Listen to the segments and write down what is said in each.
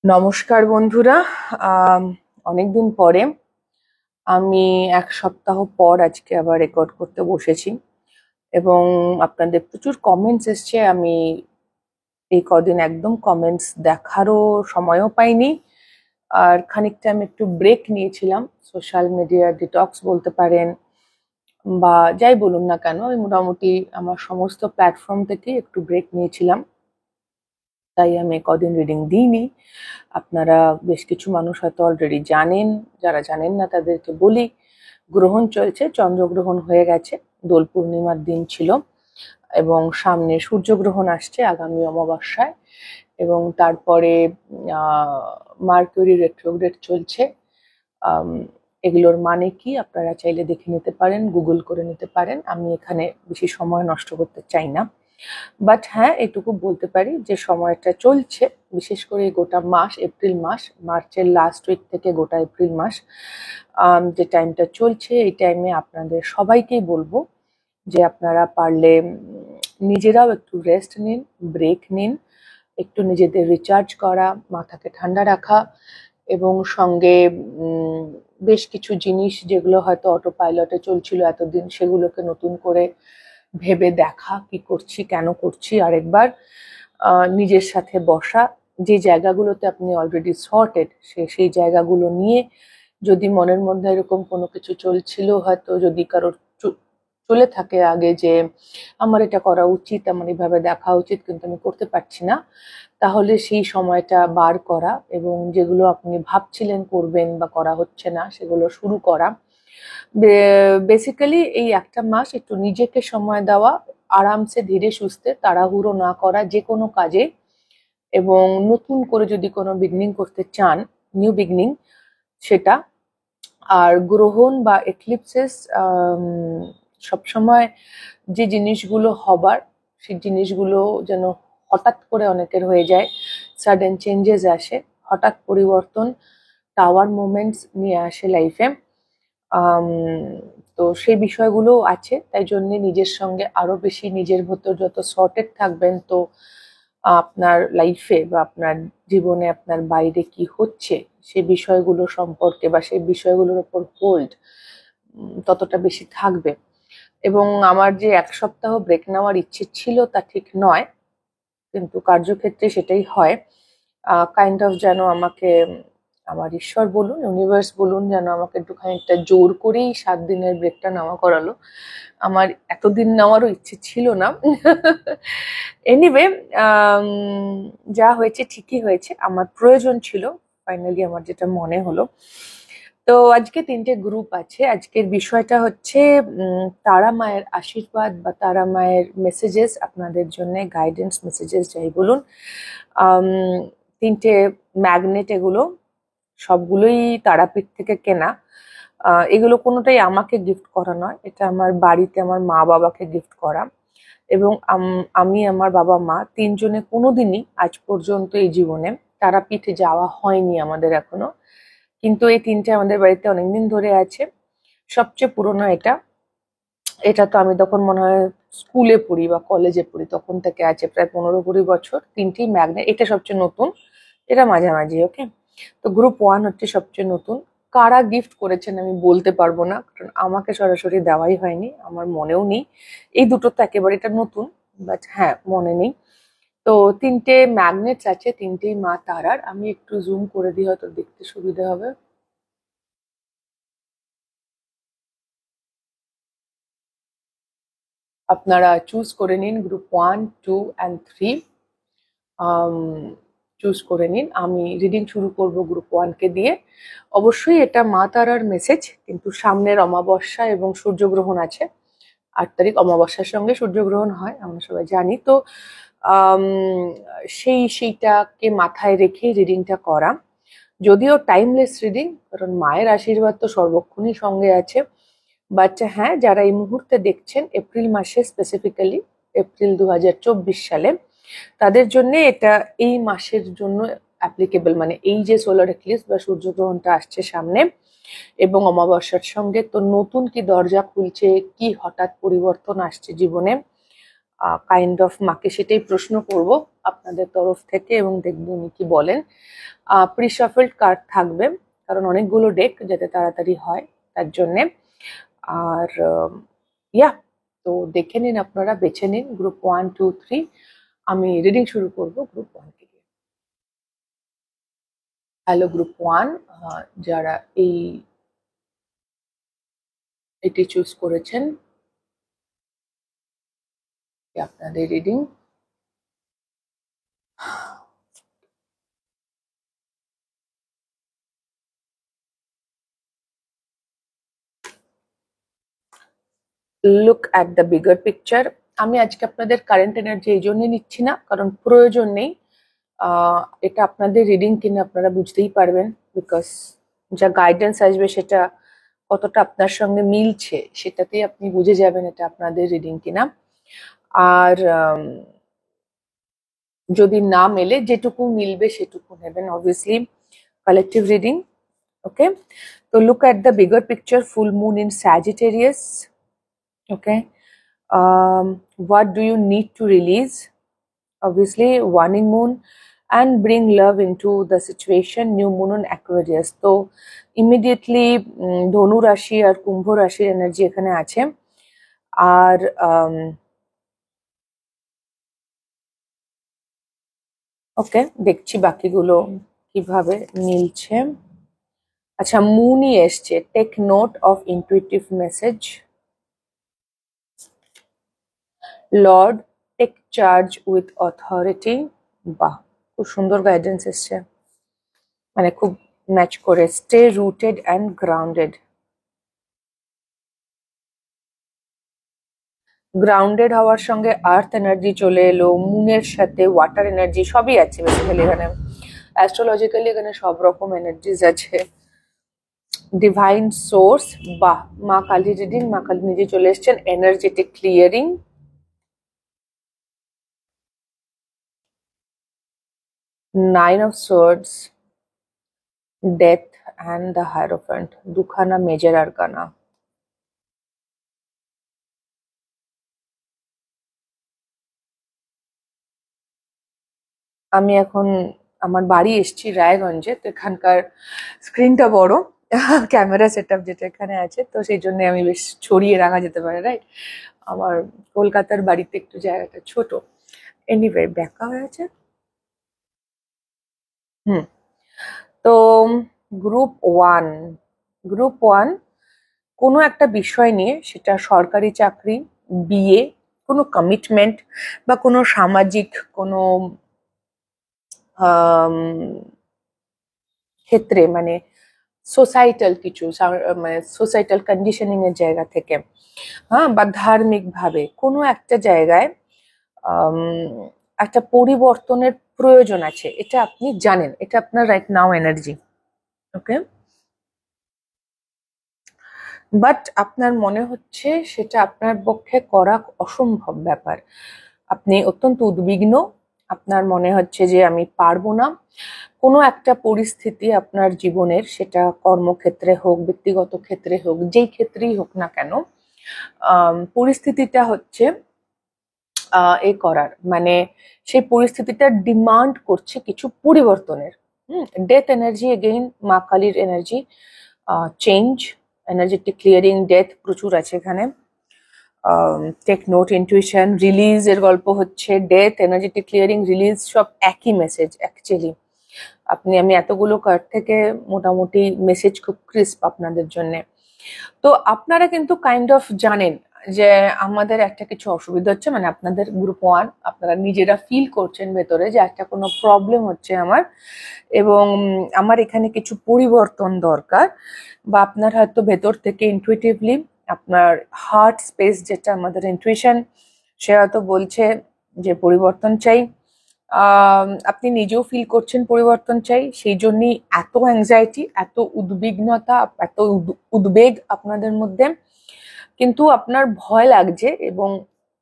নমস্কার বন্ধুরা। অনেকদিন পরে আমি এক সপ্তাহ পর আজকে আবার রেকর্ড করতে বসেছি এবং আপনাদের প্রচুর কমেন্টস এসছে। আমি এই কদিন একদম কমেন্টস দেখারও সময়ও পাইনি, আর খানিকটা আমি একটু ব্রেক নিয়েছিলাম, সোশ্যাল মিডিয়া ডিটক্স বলতে পারেন বা যাই বলুন না কেন, আমি মোটামুটি আমার সমস্ত প্ল্যাটফর্ম থেকে একটু ব্রেক নিয়েছিলাম, তাই আমি কদিন রিডিং দিইনি। আপনারা বেশ কিছু মানুষ হয়তো অলরেডি জানেন, যারা জানেন না তাদেরকে বলি, গ্রহণ চলছে, চন্দ্রগ্রহণ হয়ে গেছে, দোল পূর্ণিমার দিন ছিল এবং সামনে সূর্যগ্রহণ আসছে আগামী অমাবস্যায়, এবং তারপরে মার্কিউরি রেট্রোগ্রেড চলছে। এগুলোর মানে কি আপনারা চাইলে দেখে নিতে পারেন, গুগল করে নিতে পারেন, আমি এখানে বেশি সময় নষ্ট করতে চাই না। বাট হ্যাঁ, এটুকু বলতে পারি যে সময়টা চলছে, বিশেষ করে গোটা মাস, এপ্রিল মাস, মার্চের লাস্ট উইক থেকে গোটা এপ্রিল মাস, যে টাইমটা চলছে, এই টাইমে আপনাদের সবাইকেই বলবো যে আপনারা পারলে নিজেরাও একটু রেস্ট নিন, ব্রেক নিন, একটু নিজেদের রিচার্জ করা, মাথাকে ঠান্ডা রাখা, এবং সঙ্গে বেশ কিছু জিনিস যেগুলো হয়তো অটো পাইলটে চলছিল এতদিন, সেগুলোকে নতুন করে ভেবে দেখা, কি করছি, কেন করছি, আরেকবার নিজের সাথে বসা, যে জায়গাগুলোতে আপনি অলরেডি সর্টেড সেই জায়গাগুলো নিয়ে, যদি মনের মধ্যে এরকম কোনো কিছু চলছিল, হয়তো যদি কারোর চলে থাকে আগে যে আমার এটা করা উচিত, আমার এভাবে দেখা উচিত কিন্তু আমি করতে পারছি না, তাহলে সেই সময়টা বার করা এবং যেগুলো আপনি ভাবছিলেন করবেন বা করা হচ্ছে না সেগুলো শুরু করা। বেসিক্যালি এই একটা মাস একটু নিজেকে সময় দেওয়া, আরামসে ধীরে সুস্থে, তাড়াহুড়ো না করা যে কোনো কাজে, এবং নতুন করে যদি কোনো বিগনিং করতে চান, নিউ বিগনিং, সেটা। আর গ্রহণ বা এক্লিপসেস সবসময় যে জিনিসগুলো হবার, সেই জিনিসগুলো যেন হঠাৎ করে অনেকের হয়ে যায়, সাডেন চেঞ্জেস আসে, হঠাৎ পরিবর্তন, টাওয়ার মোমেন্টস নিয়ে আসে লাইফে। তো সেই বিষয়গুলো আছে, তাই জন্য নিজের সঙ্গে আরো বেশি, নিজের ভেতর যত সর্টেড থাকবেন, তো আপনার লাইফে বা আপনার জীবনে আপনার বাইরে কি হচ্ছে সেই বিষয়গুলো সম্পর্কে বা সেই বিষয়গুলোর উপর হোল্ড ততটা বেশি থাকবে। এবং আমার যে এক সপ্তাহ ব্রেক নেওয়ার ইচ্ছে ছিল তা ঠিক নয়, কিন্তু কার্যক্ষেত্রে সেটাই হয়। কাইন্ড অফ যেন আমাকে আমার ঈশ্বর বলুন, ইউনিভার্স বলুন, যেন আমাকে একটুখানি একটা জোর করেই 7 দিনের ব্রেকটা নেওয়া করালো। আমার এতদিন নেওয়ারও ইচ্ছে ছিল না। এনিওয়ে, যা হয়েছে ঠিকই হয়েছে, আমার প্রয়োজন ছিল, ফাইনালি আমার যেটা মনে হলো। তো আজকে 3টে গ্রুপ আছে। আজকের বিষয়টা হচ্ছে তারা মায়ের আশীর্বাদ বা তারা মায়ের মেসেজেস আপনাদের জন্য, গাইডেন্স মেসেজেস যাই বলুন। 3টে ম্যাগনেট, এগুলো সবগুলোই তারাপীঠ থেকে কেনা। এগুলো কোনোটাই আমাকে গিফট করা নয়, এটা আমার বাড়িতে আমার মা বাবাকে গিফট করা। এবং আমি, আমার বাবা মা তিনজনে কোনোদিনই আজ পর্যন্ত এই জীবনে তারাপীঠে যাওয়া হয়নি আমাদের এখনো, কিন্তু এই 3টে আমাদের বাড়িতে অনেকদিন ধরে আছে। সবচেয়ে পুরনো এটা, এটা তো আমি তখন মনে হয় স্কুলে পড়ি বা কলেজে পড়ি তখন থেকে আছে, প্রায় 15-20 বছর। 3টি ম্যাগনেট, এটা সবচেয়ে নতুন, এটা মাঝামাঝি। ওকে, তো গ্রুপ 1 হচ্ছে সবচেয়ে নতুন। কারা গিফট করেছেন আমি বলতে পারবো না, কারণ আমাকে সরাসরি দেওয়াই হয়নি, আমার মনেও নেই। এই দুটো তো একেবারে, এটা নতুন, বাট হ্যাঁ মনে নেই। তো 3টে ম্যাগনেটস আছে, 3টেই মা তারার। আমি একটু জুম করে দিই, হয়তো দেখতে সুবিধা হবে। আপনারা চুজ করে নিন গ্রুপ 1, 2 and 3, চুজ করে নিন। আমি রিডিং শুরু করব গ্রুপ 1 কে দিয়ে। অবশ্যই এটা মা তারার মেসেজ, কিন্তু সামনের অমাবস্যা এবং সূর্যগ্রহণ আছে। 8 তারিখ অমাবস্যার সঙ্গে সূর্যগ্রহণ হয়, আমরা সবাই জানি। তো আম, সেইটাকে মাথায় রেখে রিডিংটা করা, যদিও টাইমলেস রিডিং, কারণ মায়ের আশীর্বাদ তো সর্বক্ষণই সঙ্গে আছে। বাট হ্যাঁ, যারা এই মুহূর্তে দেখছেন এপ্রিল মাসে, স্পেসিফিক্যালি এপ্রিল 2024 সালে, তাদের জন্য এটা এই মাসের জন্য অ্যাপ্লিকেবল। মানে এই যে সোলার এক্লিপস বা সূর্যগ্রহণটা আসছে সামনে এবং অমাবস্যার সঙ্গে, তো নতুন কি দরজা খুলছে, কি হঠাৎ পরিবর্তন আসছে জীবনে, কাইন্ড অফ মাকে সেটাই প্রশ্ন করব আপনাদের তরফ থেকে, এবং দেখবো উনি কি বলেন। প্রি শাফলড কার্ড থাকবে, কারণ অনেকগুলো ডেক যাতে তাড়াতাড়ি হয় তার জন্যে। আর ইয়া, তো দেখে নিন, আপনারা বেছে নিন গ্রুপ 1, 2, 3। আমি রিডিং শুরু করব গ্রুপ 1 থেকে। হ্যালো গ্রুপ 1, যারা এটি চুজ করেছেন, আপনাদের reading. Look at the bigger picture. আমি আজকে আপনাদের কারেন্ট এনার্জি এই জন্য নিচ্ছি না, কারণ প্রয়োজন নেই। এটা আপনাদের রিডিং কিনে আপনারা বুঝতেই পারবেন, বিকজ যা গাইডেন্স আসবে সেটা কতটা আপনার সঙ্গে মিলছে সেটাতেই আপনি বুঝে যাবেন এটা আপনাদের রিডিং কিনা। আর যদি না মেলে, যেটুকু মিলবে সেটুকু নেবেন, অবভিয়াসলি কালেকটিভ রিডিং। ওকে, তো look at the bigger picture, full moon in Sagittarius. Okay, what do you need to release? Obviously waning moon, and bring love into the situation, new moon on Aquarius. তো immediately ধনু রাশি আর কুম্ভ রাশির energy এখানে আছে। আর ওকে, দেখছি বাকিগুলো কিভাবে মিলছে। আচ্ছা, মুনই এসছে, take note of intuitive message. Lord, take charge with authority. বাহ, খুব সুন্দর গাইডেন্স এসছে, মানে খুব ম্যাচ করে। Stay rooted and grounded. Grounded হওয়ার সঙ্গে আর্থ এনার্জি চলে এলো, মুনের সাথে ওয়াটার এনার্জি সবই আছে বেসিক্যালি এখানে। অ্যাস্ট্রোলজিক্যালি এখানে সব রকম এনার্জিজ আছে। ডিভাইন সোর্স, বাহ, মা কালী রিডিং, মা কালী নিজে চলে এসছেন। Energetic clearing, nine of swords, death and the hierophant. দুখানা মেজর আরকানা। আমি এখন আমার বাড়ি এসছি রায়গঞ্জে, তো এখানকার স্ক্রিনটা বড়, ক্যামেরা সেট আপ যেটা এখানে আছে, তো সেই জন্য আমি বেশ ছড়িয়ে রাখা যেতে পারে, রাইট? আমার কলকাতার বাড়িতে একটু জায়গাটা ছোট। এনিওয়ে, ব্যাকা হয়ে আছে। তো গ্রুপ 1 কোনো একটা বিষয় নিয়ে, সেটা সরকারি চাকরি, বিয়ে, কোনো কমিটমেন্ট, বা কোনো সামাজিক কোনো ক্ষেত্রে, মানে সোসাইটাল কিছু, মানে সোসাইটাল কন্ডিশনিং এর জায়গা থেকে, হ্যাঁ, বা ধার্মিক ভাবে কোনো একটা জায়গায় একটা পরিবর্তনের প্রয়োজন আছে, এটা আপনি জানেন, এটা আপনার right now energy. Okay, but আপনার মনে হচ্ছে সেটা আপনার পক্ষে করা অসম্ভব ব্যাপার। আপনি অত্যন্ত উদ্বিগ্ন, আপনার মনে হচ্ছে যে আমি পারবো না। কোনো একটা পরিস্থিতি আপনার জীবনের, সেটা কর্মক্ষেত্রে হোক, ব্যক্তিগত ক্ষেত্রে হোক, যেই ক্ষেত্রেই হোক না কেন, পরিস্থিতিটা হচ্ছে এ করার, মানে সেই পরিস্থিতিটা ডিমান্ড করছে কিছু পরিবর্তনের। ডেথ এনার্জি, এগেইন মা কালীর energy, change, energetic clearing, death প্রচুর আছে এখানে। টেক নোট, ইনটুইশন, রিলিজ এর গল্প হচ্ছে। ডেথ, এনার্জেটিক ক্লিয়ারিং, রিলিজ সব একই মেসেজ অ্যাকচুয়ালি। আমি এতগুলো কার্ড থেকে মোটামুটি মেসেজ খুব ক্রিস্প আপনাদের জন্য। তো আপনারা কিন্তু কাইন্ড অফ জানেন যে আমাদের একটা কিছু অসুবিধা হচ্ছে, মানে আপনাদের গ্রুপ 1 আপনারা নিজেরা ফিল করছেন ভেতরে যে একটা কোনো প্রবলেম হচ্ছে আমার, এবং আমার এখানে কিছু পরিবর্তন দরকার। বা আপনার হয়তো ভেতর থেকে ইনটুইটিভলি আপনার হার্ট স্পেস, যেটা আমাদের ইনটুইশন, সে হয়তো বলছে যে পরিবর্তন চাই। আপনি নিজেও ফিল করছেন পরিবর্তন চাই, সেই জন্যই এত অ্যাংজাইটি, এত উদ্বিগ্নতা, এত উদ্বেগ আপনাদের মধ্যে। কিন্তু আপনার ভয় লাগছে এবং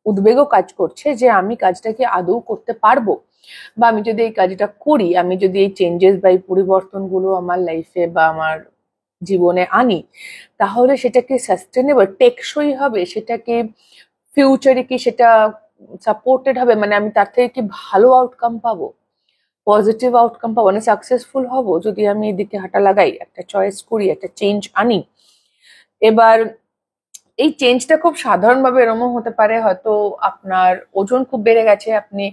উদ্বেগও কাজ করছে যে আমি কাজটা কি আদৌ করতে পারবো, বা আমি যদি এই কাজটা করি, আমি যদি এই চেঞ্জেস বা এই পরিবর্তনগুলো আমার লাইফে বা আমার জীবনে আনি, তাহলে সেটা কি সাস্টেনেবল, টেকসই হবে, সেটা কি ফিউচারে কি সেটা সাপোর্টেড হবে, মানে আমি তার থেকে কি ভালো আউটকাম পাবো, পজিটিভ আউটকাম পাবো, মানে সাকসেসফুল হব যদি আমি এদিকে হাঁটা লাগাই, একটা চয়েস করি, একটা চেঞ্জ আনি। এবার এই চেঞ্জটা খুব সাধারণভাবে এরকম হতে পারে, হয়তো আপনার ওজন খুব বেড়ে গেছে, আপনি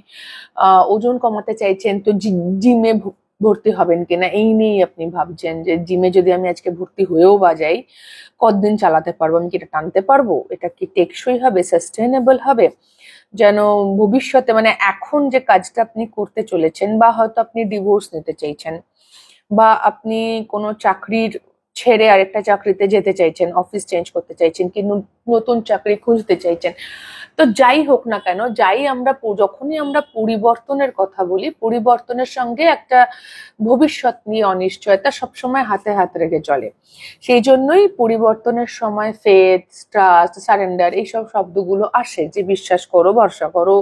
ওজন কমাতে চাইছেন, তো জিমে ভর্তি হবেন কিনা এই নিয়েই আপনি ভাবছেন যে জিমে যদি আমি আজকে ভর্তি হয়েও বা যাই, কতদিন চালাতে পারবো, আমি কি এটা টানতে পারবো, এটা কি টেকসই হবে, সাস্টেনেবল হবে, যেন ভবিষ্যতে, মানে এখন যে কাজটা আপনি করতে চলেছেন, বা হয়তো আপনি ডিভোর্স নিতে চাইছেন, বা আপনি কোনো চাকরির ছেড়ে আরেকটা চাকরিতে যেতে চাইছেন, অফিস চেঞ্জ করতে চাইছেন, কি নতুন চাকরি খুঁজতে চাইছেন, তো যাই হোক না কেন, যখনই আমরা পরিবর্তনের কথা বলি, পরিবর্তনের সঙ্গে একটা ভবিষ্যৎ নিয়ে অনিশ্চয়তা সবসময় হাতে হাত রেখে চলে। সেই জন্যই পরিবর্তনের সময় ফেথ, ট্রাস্ট, সারেন্ডার এইসব শব্দগুলো আসে, যে বিশ্বাস করো, ভরসা করো,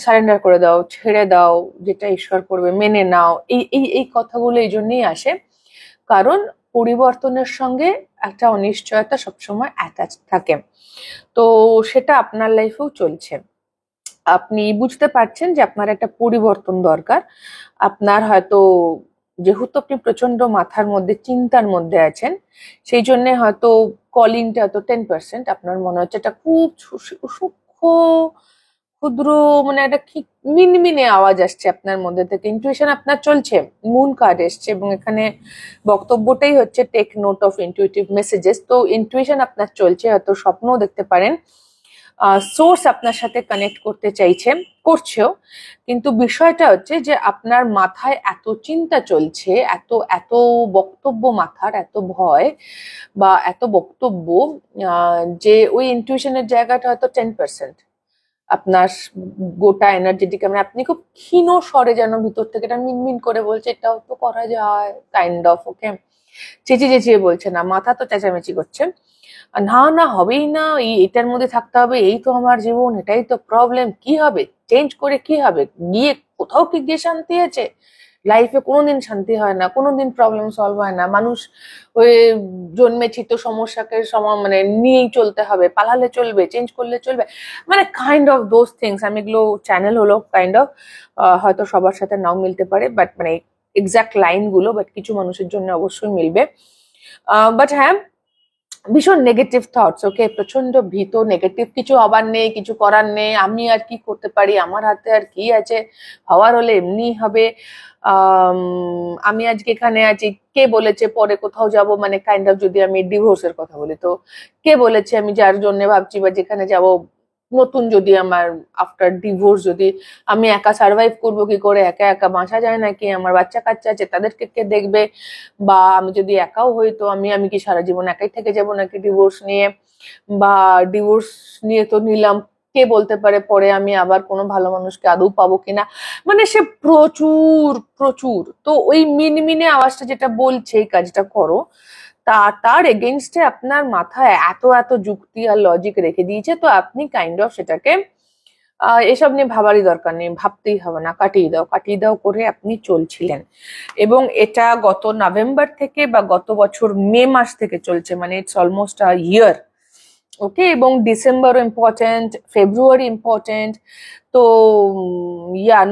সারেন্ডার করে দাও, ছেড়ে দাও, যেটা ঈশ্বর করবে মেনে নাও, এই এই এই কথাগুলো এই জন্যই আসে, কারণ পরিবর্তনের সঙ্গে একটা অনিশ্চয়তা সবসময় অ্যাটাচ থাকে। তো সেটা আপনার লাইফেও চলছে, আপনি বুঝতে পারছেন যে আপনার একটা পরিবর্তন দরকার। আপনার হয়তো, যেহেতু আপনি প্রচন্ড মাথার মধ্যে চিন্তার মধ্যে আছেন, সেই জন্য হয়তো কলিংটা হয়তো 10%, আপনার মনে হচ্ছে এটা খুব সূক্ষ্ম, ক্ষুদ্র, মানে একটা কি মিনমিনে আওয়াজ আসছে আপনার মধ্যে থেকে, ইনটুইশন আপনার চলছে, মুন কার্ড এসছে, এবং এখানে বক্তব্যটাই হচ্ছে take note of intuitive messages. তো ইনটুইশন আপনার চলছে, হয়তো স্বপ্নও দেখতে পারেন, সোর্স আপনার সাথে কানেক্ট করতে চাইছে, করছেও, কিন্তু বিষয়টা হচ্ছে যে আপনার মাথায় এত চিন্তা চলছে, এত এত বক্তব্য মাথার, এত ভয় বা এত বক্তব্য, যে ওই ইনটিউশনের জায়গাটা হয়তো 10%। আপনার গোটা এনার্জেটিক, মানে আপনি খুব ক্ষীণ স্বরে যেন ভিতর থেকে এটা মিনমিন করে বলছে, এটাও তো করা যায়, কাইন্ড অফ, ওকে, চেঁচিয়ে চেঁচিয়ে বলছে না, মাথা তো চেঁচামেচি করছে, না না হবেই না, এটার মধ্যে থাকতে হবে, এই তো আমার জীবন, এটাই তো প্রবলেম, কি হবে, চেঞ্জ করে কি হবে, গিয়ে কোথাও কি গিয়ে শান্তি আছে, লাইফে কোনোদিন শান্তি হয় না, কোনোদিন প্রবলেম সলভ হয় না, মানুষ ওই জন্মেছি তো সমস্যাকে মানে নিয়েই চলতে হবে, পালালে চলবে, চেঞ্জ করলে চলবে, মানে কাইন্ড অফ দোজ থিংস। আমি এগুলো, চ্যানেল হলো কাইন্ড অফ, হয়তো সবার সাথে নাও মিলতে পারে, বাট মানে এক্সাক্ট লাইন গুলো, বাট কিছু মানুষের জন্য অবশ্যই মিলবে। বাট হ্যাঁ, ভীষণ নেগেটিভ থটস, ওকে, প্রচন্ড ভীত, নেগেটিভ, কিছু হবার নেই, কিছু করার নেই, আমি আর কি করতে পারি, আমার হাতে আর কি আছে, হওয়ার হলে এমনি হবে, আমি আজকে এখানে আছি, কে বলেছে পরে কোথাও যাব, মানে কাইন্ড অফ, যদি আমি ডিভোর্সের কথা বলি, তো কে বলেছে আমি যার জন্য ভাবছি বা যেখানে যাব, নতুন যদি আমার আফটার ডিভোর্স, যদি আমি একা সার্ভাইভ করবো কি করে, একা একা বাঁচা যায় নাকি, আমার বাচ্চা কাচ্চা আছে, তাদেরকে কে দেখবে, বা আমি যদি একাও হই তো আমি কি সারা জীবন একাই থেকে যাব নাকি ডিভোর্স নিয়ে, বা ডিভোর্স নিয়ে তো নিলাম, কে বলতে পারে পরে আমি আবার কোনো ভালো মানুষকে আদৌ পাবো কিনা, মানে সে প্রচুর প্রচুর, তো ওই মিনমিনে আওয়াজটা যেটা বলছে এই কাজটা করো, তার এগেনস্টে আপনার মাথায় এত এত যুক্তি আর লজিক রেখে দিয়েছে, তো আপনি কাইন্ড অফ সেটাকে এসব নিয়ে ভাবারই দরকার নেই, ভাবতেই হবে না, কাটিয়ে দাও কাটিয়ে দাও করে আপনি চলছিলেন। এবং এটা গত নভেম্বর থেকে বা গত বছর মে মাস থেকে চলছে, মানে ইটস অলমোস্ট আ ইয়ার, ওকে, এবং ডিসেম্বর ইম্পর্টেন্ট, ফেব্রুয়ারি ইম্পর্টেন্ট, তো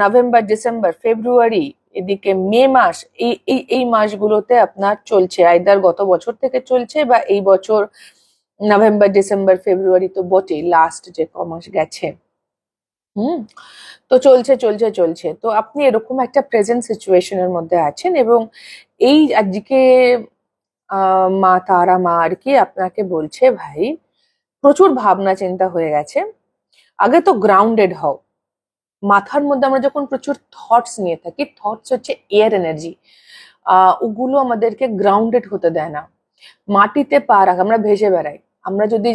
নভেম্বর, ডিসেম্বর, ফেব্রুয়ারি, এদিকে মে মাস, এই এই এই মাসগুলোতে আপনার চলছে, আইদার গত বছর থেকে চলছে বা এই বছর নভেম্বর, ডিসেম্বর, ফেব্রুয়ারি তো বটেই, লাস্ট যে কমাস গেছে, হুম, তো চলছে চলছে চলছে, তো আপনি এরকম একটা প্রেজেন্ট সিচুয়েশনের মধ্যে আছেন, এবং এই আজকে মা তারা, মা আর কি আপনাকে বলছে, ভাই প্রচুর ভাবনা চিন্তা হয়ে গেছে, আগে তো গ্রাউন্ডেড হও। মাথার মধ্যে আমরা যখন প্রচুর থটস নিয়ে থাকি, থটস হচ্ছে এয়ার এনার্জি, ওগুলো আমাদেরকে গ্রাউন্ডেড হতে দেয় না, মাটিতে পা রাখা, আমরা ভেসে বেড়াই। আমরা যদি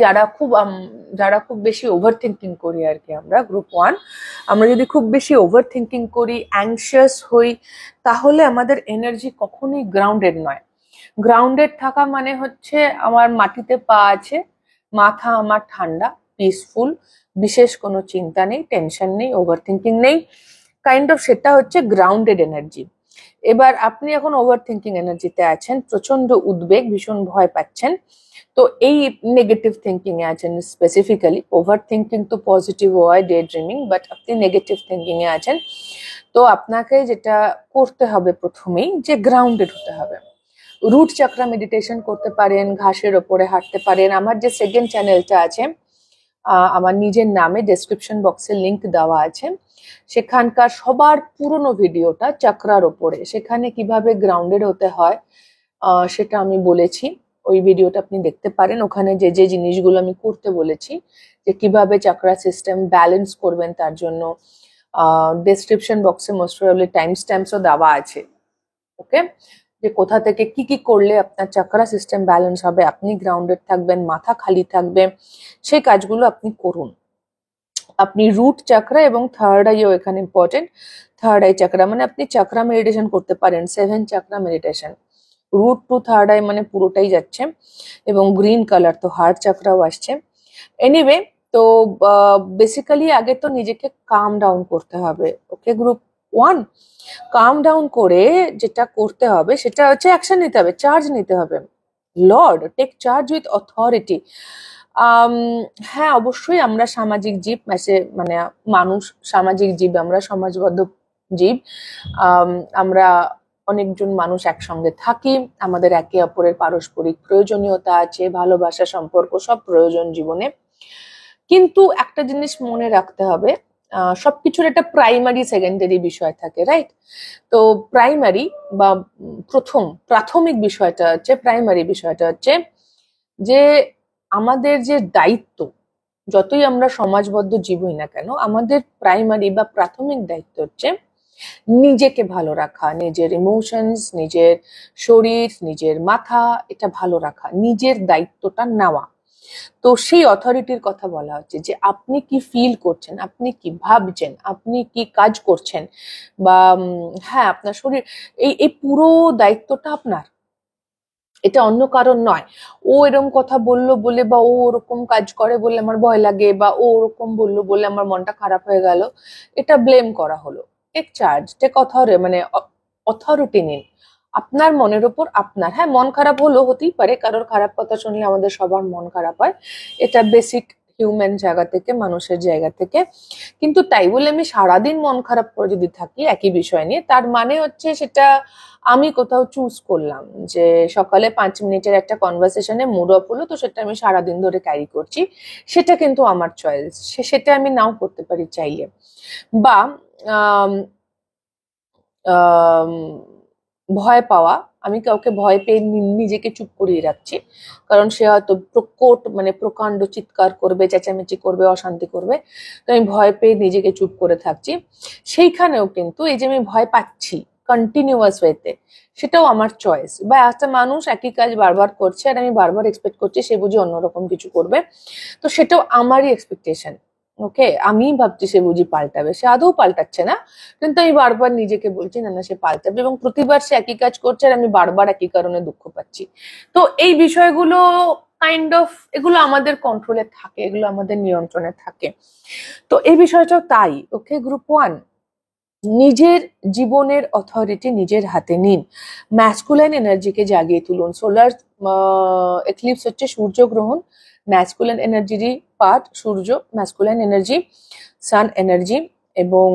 যারা খুব বেশি ওভার থিঙ্কিং করি আর কি, আমরা গ্রুপ 1, আমরা যদি খুব বেশি ওভার থিঙ্কিং করি, অ্যাংশিয়াস হই, তাহলে আমাদের এনার্জি কখনোই গ্রাউন্ডেড নয়। গ্রাউন্ডেড থাকা মানে হচ্ছে আমার মাটিতে পা আছে, মাথা আমার ঠান্ডা, পিসফুল, বিশেষ কোনো চিন্তা নেই, টেনশন নেই, ওভার থিঙ্কিং নেই, কাইন্ড অফ, সেটা হচ্ছে গ্রাউন্ডেড এনার্জি। এবার আপনি এখন ওভার থিঙ্কিং এনার্জিতে আছেন, প্রচন্ড উদ্বেগ, ভীষণ ভয় পাচ্ছেন, তো তো এই নেগেটিভ থিঙ্কিং এ আছেন স্পেসিফিক্যালি, ওভার থিঙ্কিং তো পজিটিভ হয়, ডে ড্রিমিং, বাট আপনি নেগেটিভ থিঙ্কিং এ আছেন। তো আপনাকে যেটা করতে হবে প্রথমেই, যে গ্রাউন্ডেড হতে হবে। রুট চাকরা মেডিটেশন করতে পারেন, ঘাসের ওপরে হাঁটতে পারেন। আমার যে সেকেন্ড চ্যানেলটা আছে আমার নিজের নামে, ডেসক্রিপশন বক্সে লিংক দেওয়া আছে, সেখানকার সবার পুরনো ভিডিওটা চাকরার ওপরে, সেখানে কিভাবে গ্রাউন্ডেড হতে হয় সেটা আমি বলেছি। ওই ভিডিওটা আপনি দেখতে পারেন। ওখানে যে যে জিনিসগুলো আমি করতে বলেছি, যে কিভাবে চাকরা সিস্টেম ব্যালেন্স করবেন, তার জন্য ডেসক্রিপশন বক্সে মোস্ট প্রবাবলি টাইম স্ট্যাম্পসও দেওয়া আছে। ওকে, যে কোথা থেকে কি কি করলে আপনার চাকরা সিস্টেম ব্যালেন্স হবে, আপনি গ্রাউন্ডেড থাকবেন, মাথা খালি থাকবে, সেই কাজগুলো আপনি করুন। আপনি রুট চাকরা এবং থার্ড আইও এখানে ইম্পর্টেন্ট। থার্ড আই চাকরা মানে আপনি চাকরা মেডিটেশন করতে পারেন, 7 chakra meditation. Root to third eye মানে পুরোটাই যাচ্ছে, এবং গ্রিন কালার তো হার্ট চাকরাও আসছে। এনিওয়ে, তো বেসিক্যালি আগে তো নিজেকে কাম ডাউন করতে হবে। ওকে গ্রুপ 1, কাম ডাউন করে যেটা করতে হবে সেটা হচ্ছে অ্যাকশন নিতে হবে, চার্জ নিতে হবে। Lord, take charge with authority. হ্যাঁ, অবশ্যই আমরা সামাজিক জীব, মানে মানুষ সামাজিক জীব, আমরা সমাজবদ্ধ জীব। আমরা অনেকজন মানুষ একসঙ্গে থাকি, আমাদের একে অপরের পারস্পরিক প্রয়োজনীয়তা আছে, ভালোবাসা, সম্পর্ক, সব প্রয়োজন জীবনে। কিন্তু একটা জিনিস মনে রাখতে হবে, সবকিছুর একটা প্রাইমারি সেকেন্ডারি বিষয় থাকে, রাইট? তো প্রাইমারি বা প্রাথমিক বিষয়টা হচ্ছে, প্রাইমারি বিষয়টা হচ্ছে যে আমাদের যে দায়িত্ব, যতই আমরা সমাজবদ্ধ জীব হই না কেন, আমাদের প্রাইমারি বা প্রাথমিক দায়িত্ব হচ্ছে নিজেকে ভালো রাখা, নিজের ইমোশনস, নিজের শরীর, নিজের মাথা, এটা ভালো রাখা, নিজের দায়িত্বটা নেওয়া। তো সেই অথরিটির কথা বলা হচ্ছে, যে আপনি কি ফিল করছেন, আপনি কি ভাবছেন, আপনি কি কাজ করছেন, বা হ্যাঁ আপনার শরীর, এই পুরো দায়িত্বটা আপনার, এটা অন্য কারণ নয়। ও এরকম কথা বললো বলে, বা ও ওরকম কাজ করে বলে আমার ভয় লাগে, বা ও ওরকম বললো বলে আমার মনটা খারাপ হয়ে গেল, এটা ব্লেম করা হলো। টেক চার্জ, টেক মানে অথরিটি নিন আপনার মনের উপর। আপনার হ্যাঁ মন খারাপ হতেই পারে, কারোর খারাপ কথা শুনলে আমাদের সবার মন খারাপ হয়, এটা বেসিক হিউম্যান জায়গা থেকে, মানুষের জায়গা থেকে। কিন্তু তাই বলে আমি সারাদিন মন খারাপ করে যদি থাকি একই বিষয় নিয়ে, তার মানে হচ্ছে সেটা আমি কোথাও চুজ করলাম, যে সকালে 5 মিনিটের একটা কনভারসেশনে মুড অফ হলো, তো সেটা আমি সারাদিন ধরে ক্যারি করছি, সেটা কিন্তু আমার চয়েস, সেটা আমি নাও করতে পারি চাইলে। বা ভয় পাওয়া, আমি কাউকে ভয় পেয়ে নিজেকে চুপ করিয়ে রাখছি, কারণ সে হয়তো প্রকাণ্ড চিৎকার করবে, চেঁচামেচি করবে, অশান্তি করবে, তো আমি ভয় পেয়ে নিজেকে চুপ করে থাকছি। সেইখানেও কিন্তু এই যে আমি ভয় পাচ্ছি কন্টিনিউয়াস ওয়েতে, সেটাও আমার চয়েস। বা একটা মানুষ একই কাজ বারবার করছে, আর আমি বারবার এক্সপেক্ট করছি সে বুঝি অন্যরকম কিছু করবে, তো সেটাও আমারই এক্সপেকটেশন। ওকে, আমি ভাবছি সে বুঝি পাল্টাবে, সে আদৌ পাল্টাচ্ছে না, কিন্তু আমি বারবার নিজেকে বলছি না না সে পাল্টাবে, এবং প্রতিবার সে একই কাজ করছে আর আমি বারবার একই কারণে দুঃখ পাচ্ছি। তো এই বিষয়গুলো এগুলো আমাদের কন্ট্রোলে থাকে, এগুলো আমাদের নিয়ন্ত্রণে থাকে। তো এই বিষয়টাও তাই। ওকে গ্রুপ 1, নিজের জীবনের অথরিটি নিজের হাতে নিন, ম্যাসকুলাইন এনার্জিকে জাগিয়ে তুলুন। সোলার এক্লিপস হচ্ছে সূর্যগ্রহণ, ম্যাসকুলাইন এনার্জিরই পার্ট সূর্য, ম্যাসকুলাইন এনার্জি, সান এনার্জি, এবং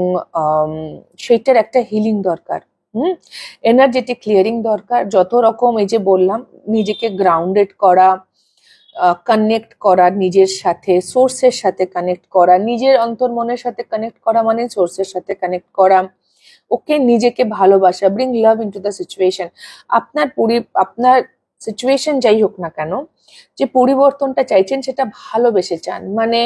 সেইটার একটা হিলিং দরকার, এনার্জেটিক ক্লিয়ারিং দরকার। যত রকম এই যে বললাম, নিজেকে গ্রাউন্ডেড করা, কানেক্ট করা নিজের সাথে, সোর্সের সাথে কানেক্ট করা, নিজের অন্তর্মনের সাথে কানেক্ট করা মানে সোর্সের সাথে কানেক্ট করা। ওকে, নিজেকে ভালোবাসা, bring love into the situation. আপনার সিচুয়েশন যাই হোক না কেন, যে পরিবর্তনটা চাইছেন সেটা ভালোবেসে চান, মানে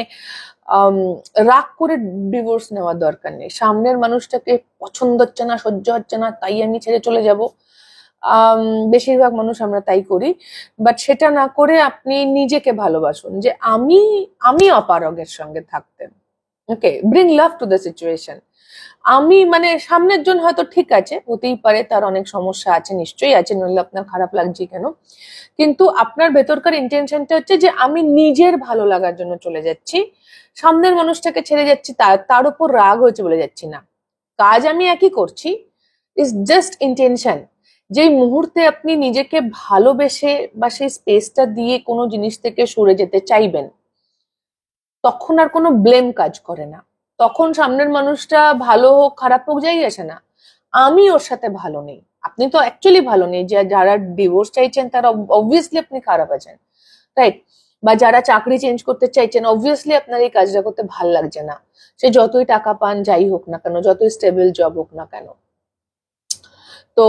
রাগ করে ডিভোর্স নেওয়ার দরকার নেই। সামনের মানুষটাকে পছন্দ হচ্ছে না, সহ্য হচ্ছে না, তাই আমি ছেড়ে চলে যাব। বেশিরভাগ মানুষ আমরা তাই করি, বাট সেটা না করে আপনি নিজেকে ভালোবাসুন, যে আমি অপারগের সঙ্গে থাকতে। Okay, bring love to the situation. আমি সামনের জন হয়তো ঠিক আছে, হতেই পারে তার অনেক সমস্যা আছে, নিশ্চয়ই আছে, নইলে আপনার খারাপ লাগছে কেন, কিন্তু আপনার ভেতরকার ইন্টেনশনটা হচ্ছে যে আমি নিজের ভালো লাগার জন্য চলে যাচ্ছি, সামনের মানুষটাকে ছেড়ে যাচ্ছি তার উপর রাগ হয়েছে বলে যাচ্ছি না। কাজ আমি একই করছি, ইজ জাস্ট ইন্টেনশন। যেই মুহূর্তে আপনি নিজেকে ভালোবেসে বা সেই স্পেসটা দিয়ে কোনো জিনিস থেকে সরে যেতে চাইবেন, তখন আর কোনো ব্লেম কাজ করে না। তখন সামনের মানুষটা ভালো হোক খারাপ হোক যাই আসে না, আমি ওর সাথে ভালো নেই। আপনি তো অ্যাকচুয়ালি ভালো নেই, যে যারা ডিভোর্স চাইছেন তারা অবভিয়াসলি আপনি খারাপ আছেন, রাইট? বা যারা চাকরি চেঞ্জ করতে চাইছেন, অবভিয়াসলি আপনার এই কাজটা করতে ভাল লাগছে না, সে যতই টাকা পান যাই হোক না কেন, যতই স্টেবল জব হোক না কেন। তো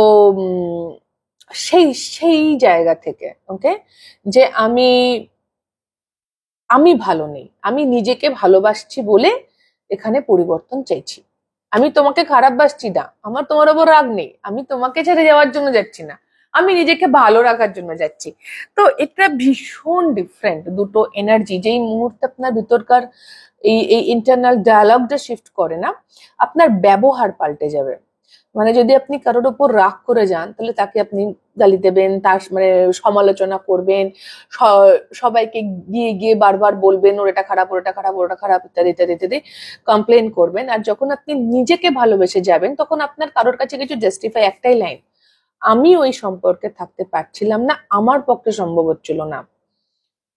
সেই সেই জায়গা থেকে ওকে, যে আমি আমি ভালো নেই, আমি নিজেকে ভালোবাসছি বলে এখানে পরিবর্তন চাইছি। আমি তোমাকে খারাপ বাসছি না, আমার তোমার ওপর রাগ নেই, আমি তোমাকে ছেড়ে যাওয়ার জন্য যাচ্ছি না, আমি নিজেকে ভালো রাখার জন্য যাচ্ছি। তো এটা ভীষণ ডিফারেন্ট দুটো এনার্জি। যেই মুহূর্তে আপনার ভিতরকার এই ইন্টারনাল ডায়ালগটা শিফট করে না, আপনার ব্যবহার পাল্টে যাবে। মানে যদি আপনি কারোর উপর রাগ করে যান, তাহলে তাকে আপনি গালি দেবেন, তার মানে সমালোচনা করবেন, সবাইকে গিয়ে গিয়ে বারবার বলবেন ওর এটা খারাপ, ওর এটা খারাপ, ওর এটা খারাপ, ইত্যাদি ইত্যাদি ইত্যাদি কমপ্লেন করবেন। আর যখন আপনি নিজেকে ভালোবেসে যাবেন, তখন আপনার কারোর কাছে কিছু জাস্টিফাই, একটাই লাইন, আমি ওই সম্পর্কে থাকতে পারছিলাম না, আমার পক্ষে সম্ভব হচ্ছিল না,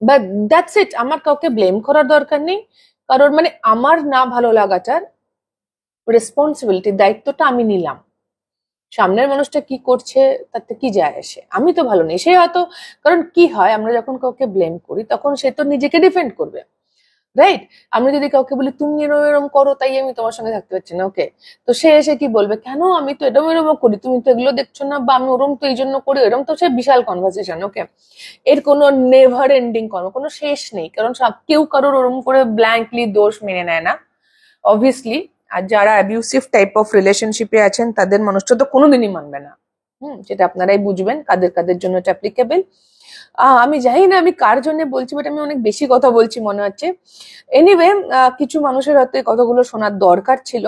বাট দ্যাটস ইট। আমার কাউকে ব্লেম করার দরকার নেই, কারোর মানে আমার না ভালো লাগাটার রেসপন্সিবিলিটি, দায়িত্বটা আমি নিলাম। সামনের মানুষটা কি করছে তাতে কি যায় আসে, আমি তো ভালো নেই, সে হয়তো, কারণ কি হয়, আমরা যখন কাউকে ব্লেম করি তখন সে তো নিজেকে ডিফেন্ড করবে, রাইট? আমরা যদি কাউকে বলি তুমি এরম এরম করো তাই আমি তোমার সঙ্গে থাকতে পারছি না, ওকে, তো সে এসে কি বলবে, কেন আমি তো এরম এরম করি, তুমি তো এগুলো দেখছো না, বা আমি ওরম তো এই জন্য করি এরম, তো সে বিশাল কনভারসেশন, ওকে। এর কোনো নেভার এন্ডিং কোনো শেষ নেই, কারণ কেউ কারোর ওরম করে ব্ল্যাঙ্কলি দোষ মেনে নেয় না, অবভিয়াসলি। আর যারা অ্যাবিউসিভ টাইপ অফ রিলেশনশিপে আছেন তাদের মানুষটা তো কোনোদিনই মানবে না। সেটা আপনারাই বুঝবেন কাদের কাদের জন্য এটা অ্যাপ্লিকেবল। আমি জানি না আমি কার জন্য বলছি, বাট আমি অনেক বেশি কথা বলছি মনে হচ্ছে। এনিওয়ে, কিছু মানুষের হয়তো এই কথাগুলো শোনার দরকার ছিল,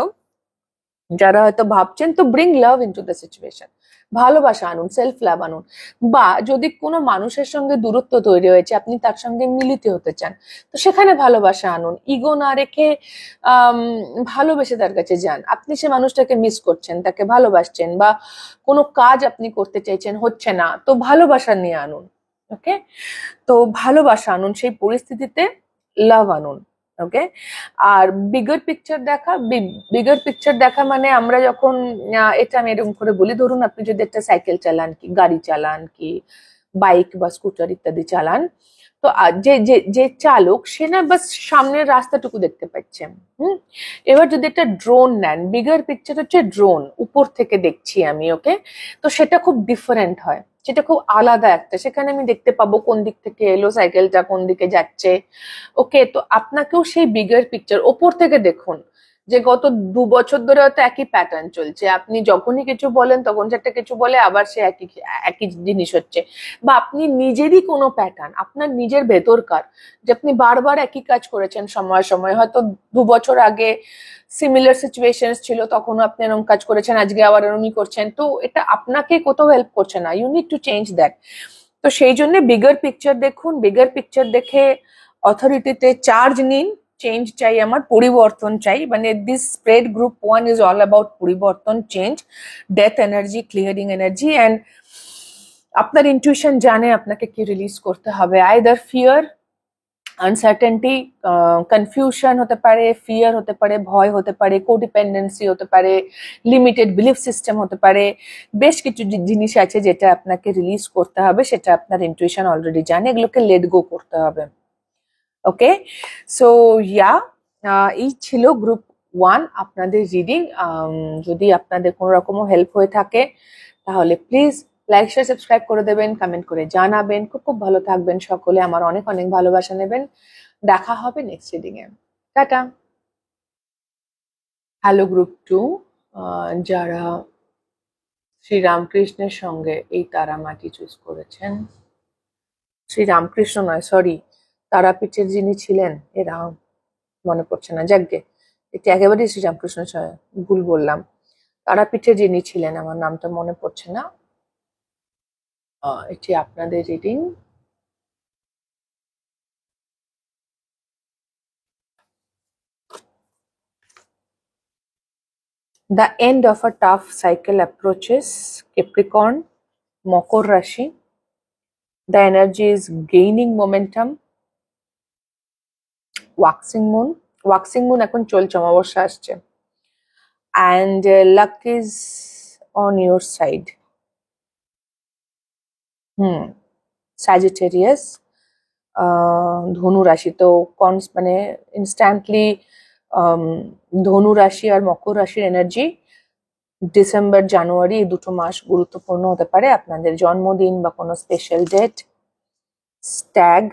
যারা হয়তো ভাবছেন। তো bring love into the situation, ভালোবাসা আনুন, সেলফ লাভ আনুন। বা যদি কোনো মানুষের সঙ্গে দূরত্ব তৈরি হয়েছে, আপনি তার সঙ্গে মিলিত হতে চান, তো সেখানে ভালোবাসা আনুন, ইগো না রেখে আহ ভালোবেসে তার কাছে যান। আপনি সে মানুষটাকে মিস করছেন, তাকে ভালোবাসছেন, বা কোনো কাজ আপনি করতে চাইছেন হচ্ছে না, তো ভালোবাসা নিয়ে আনুন, ওকে। তো ভালোবাসা আনুন, সেই পরিস্থিতিতে লাভ আনুন, ওকে। আর বিগার পিকচার দেখা মানে আমরা যখন এটা আমি এরকম করে বলি, ধরুন আপনি যদি একটা সাইকেল চালান, কি গাড়ি চালান, কি বাইক বা স্কুটার ইত্যাদি চালান, তো যে যে যে চালক সে না বাস সামনের রাস্তাটুকু দেখতে পাচ্ছে। হুম। এবার যদি একটা ড্রোন নেন, বিগার পিকচার হচ্ছে ড্রোন, উপর থেকে দেখছি আমি, ওকে। তো সেটা খুব ডিফারেন্ট হয়, সেটা খুব আলাদা একটা, সেখানে আমি দেখতে পাবো কোন দিক থেকে এলো সাইকেলটা, কোন দিকে যাচ্ছে, ওকে। তো আপনাকেও সেই বিগার পিকচার ওপর থেকে দেখুন, যে গত 2 বছর ধরে হয়তো একই প্যাটার্ন চলছে, আপনি যখনই কিছু বলেন তখন সেটা কিছু বলে, আবার সে একই একই জিনিস হচ্ছে। বা আপনি নিজেরই কোনো প্যাটার্ন, আপনার নিজের ভেতরকার, যে আপনি বারবার একই কাজ করেছেন সময় সময়, হয়তো 2 বছর আগে সিমিলার সিচুয়েশন ছিল, তখনও আপনি এরকম কাজ করেছেন, আজকে আবার এরমই করছেন, তো এটা আপনাকে কোথাও হেল্প করছে না, you need to change that. তো সেই জন্য বিগার পিকচার দেখুন, বিগার পিকচার দেখে অথরিটিতে চার্জ নিন, চেঞ্জ চাই আমার, পরিবর্তন চাই, মানে this spread group 1 is all about পরিবর্তন, change, death energy, clearing energy. And আপনার ইনটিউশন জানে আপনাকে কি রিলিজ করতে হবে, আইদার ফিয়ার, আনসার্টেনটি, কনফিউশন হতে পারে, ফিয়ার হতে পারে, ভয় হতে পারে, কোডিপেন্ডেন্সি হতে পারে, লিমিটেড বিলিফ সিস্টেম হতে পারে, বেশ কিছু জিনিস আছে যেটা আপনাকে রিলিজ করতে হবে, সেটা আপনার ইনটিউশন অলরেডি জানে, এগুলোকে লেট গো করতে হবে, ওকে। সো ইয়া, এই ছিল গ্রুপ 1 আপনাদের রিডিং। যদি আপনাদের কোনো রকমও হেল্প হয়ে থাকে তাহলে প্লিজ লাইক শেয়ার সাবস্ক্রাইব করে দেবেন, কমেন্ট করে জানাবেন। খুব খুব ভালো থাকবেন সকলে, আমার অনেক অনেক ভালোবাসা নেবেন। দেখা হবে next reading a. Tata. Hello group 2, যারা শ্রীরামকৃষ্ণের সঙ্গে এই তারামাটি চুজ করেছেন, শ্রীরামকৃষ্ণ নয়, সরি, তারাপীঠের যিনি ছিলেন, এরা মনে পড়ছে না, যাকগে, এটি একেবারেই শ্রীরামকৃষ্ণ ভুল বললাম, তারাপীঠে যিনি ছিলেন, আমার নামটা মনে পড়ছে না। এটি আপনাদের reading. The end of a tough cycle approaches, Capricorn. মকর রাশি, the energy is gaining momentum. Waxing moon এখন চলছে, অমাবস্যা আসছে, and luck is on your side. Sagittarius, ধনু রাশি, তো মানে ইনস্ট্যান্টলি ধনু রাশি আর মকর রাশির এনার্জি ডিসেম্বর জানুয়ারি এই দুটো মাস গুরুত্বপূর্ণ হতে পারে। আপনাদের জন্মদিন বা কোনো special date. Stag,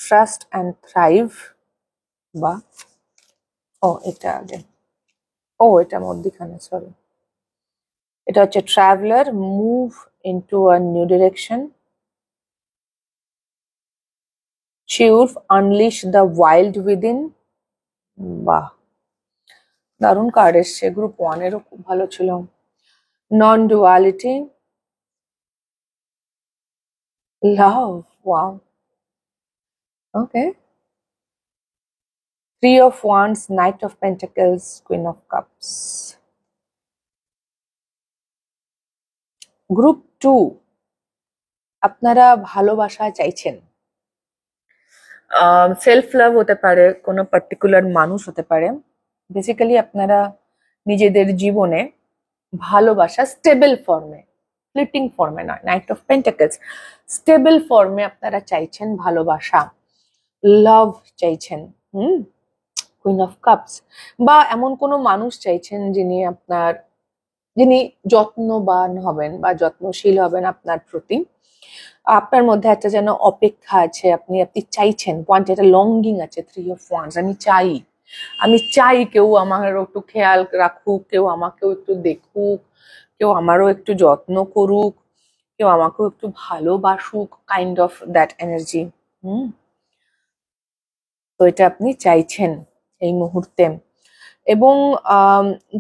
trust and thrive, বা এটা আগে, এটা মধ্যখানে, সরি, এটা হচ্ছে traveller, move into a new direction. She wolf, unleash the wild within, বাহ, দারুণ কার্ড এসছে। গ্রুপ 1 এরও খুব ভালো ছিল। Non duality, love, wow, okay. Three of Wands, Knight of Pentacles, Queen of Cups. Group 2, আপনারা ভালোবাসা চাইছেন। সেলফ লাভ হতে পারে, কোনো পার্টিকুলার মানুষ হতে পারে। বেসিক্যালি আপনারা নিজেদের জীবনে ভালোবাসা স্টেবল ফর্মে, ফ্লিটিং ফর্মে নয়, নাইট অফ পেন্টাকলস, স্টেবল ফর্মে আপনারা চাইছেন ভালোবাসা, লাভ চাইছেন। কুইন অফ কাপস, বা এমন কোনো মানুষ চাইছেন যিনি যত্নবান হবেন বা যত্নশীল হবেন আপনার প্রতি। আপনার মধ্যে একটা যেন অপেক্ষা আছে, আপনি চাইছেন, একটা লঙ্গিং আছে। 3 of Wands, আমি চাই কেউ আমার একটু খেয়াল রাখুক, কেউ আমাকেও একটু দেখুক, কেউ আমারও একটু যত্ন করুক, কেউ আমাকেও একটু ভালোবাসুক, কাইন্ড অফ দ্যাট এনার্জি। তো এটা আপনি চাইছেন এই মুহূর্তে। এবং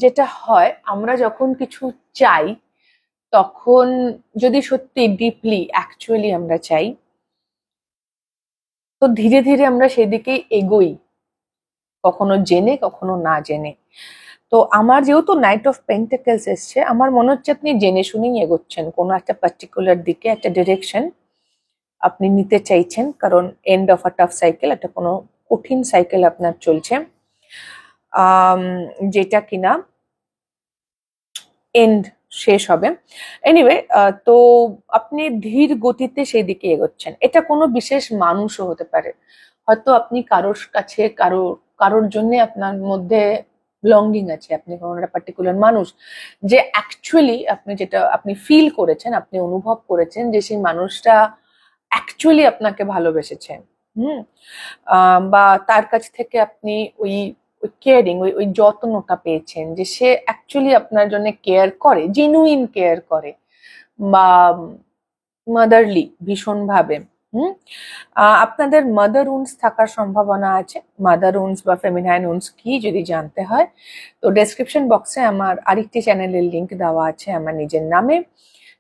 যেটা হয়, আমরা যখন কিছু চাই তখন যদি সত্যি ডিপলি অ্যাকচুয়ালি আমরা চাই, তো ধীরে ধীরে আমরা সেদিকেই এগোই, কখনো জেনে কখনো না জেনে। তো আমার যেহেতু নাইট অফ পেন্টাকলস এসছে, আমার মনে হচ্ছে আপনি জেনে শুনেই এগোচ্ছেন, কোনো একটা পার্টিকুলার দিকে, একটা ডিরেকশন আপনি নিতে চাইছেন, কারণ end of a tough cycle, একটা কোনো কঠিন সাইকেল আপনার চলছে, যেটা কিনা এন্ড শেষ হবে। এনিওয়ে, তো আপনি ধীর গতিতে সেই দিকে এগোচ্ছেন। এটা কোনো বিশেষ মানুষও হতে পারে, হয়তো আপনি কারোর কাছে কারোর জন্য আপনার মধ্যে লঙ্গিং আছে, আপনি কোনো একটা পার্টিকুলার মানুষ যে অ্যাকচুয়ালি আপনি ফিল করেছেন, আপনি অনুভব করেছেন যে সেই মানুষটা অ্যাকচুয়ালি আপনাকে ভালোবেসেছে, বা তার কাছ থেকে আপনি ওই কেয়ারিং, ওই যত্নটা পেয়েছেন, যে সে অ্যাকচুয়ালি আপনার জন্য কেয়ার করে, জেনুইন কেয়ার করে, বা মাদারলি ভীষণ ভাবে। আপনাদের মাদার উন্স থাকার সম্ভাবনা আছে। মাদার উন্স বা ফেমিনাইন উন্স কি যদি জানতে হয়, তো ডেসক্রিপশন বক্সে আমার আরেকটি চ্যানেলের লিংক দেওয়া আছে আমার নিজের নামে,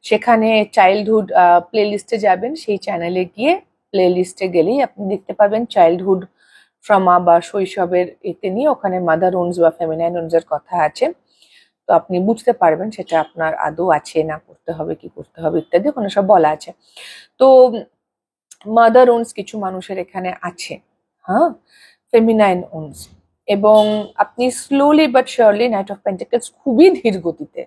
সেখানে চাইল্ডহুড প্লে লিস্টে যাবেন, সেই চ্যানেলে গিয়ে প্লে লিস্টে গেলেই আপনি দেখতে পাবেন চাইল্ডহুড ট্রমা বা শৈশবের এতে নিয়ে, ওখানে মাদার উন্স বা ফেমিনাইন উন্স এর কথা আছে। তো আপনি বুঝতে পারবেন সেটা আপনার আদৌ আছে, না করতে হবে, কি করতে হবে ইত্যাদি, ওখানে সব বলা আছে। তো মাদার উন্স কিছু মানুষের এখানে আছে, ফেমিনাইন উন্স। এবং আপনি slowly but surely, night of pentacles খুবই ধীর গতিতে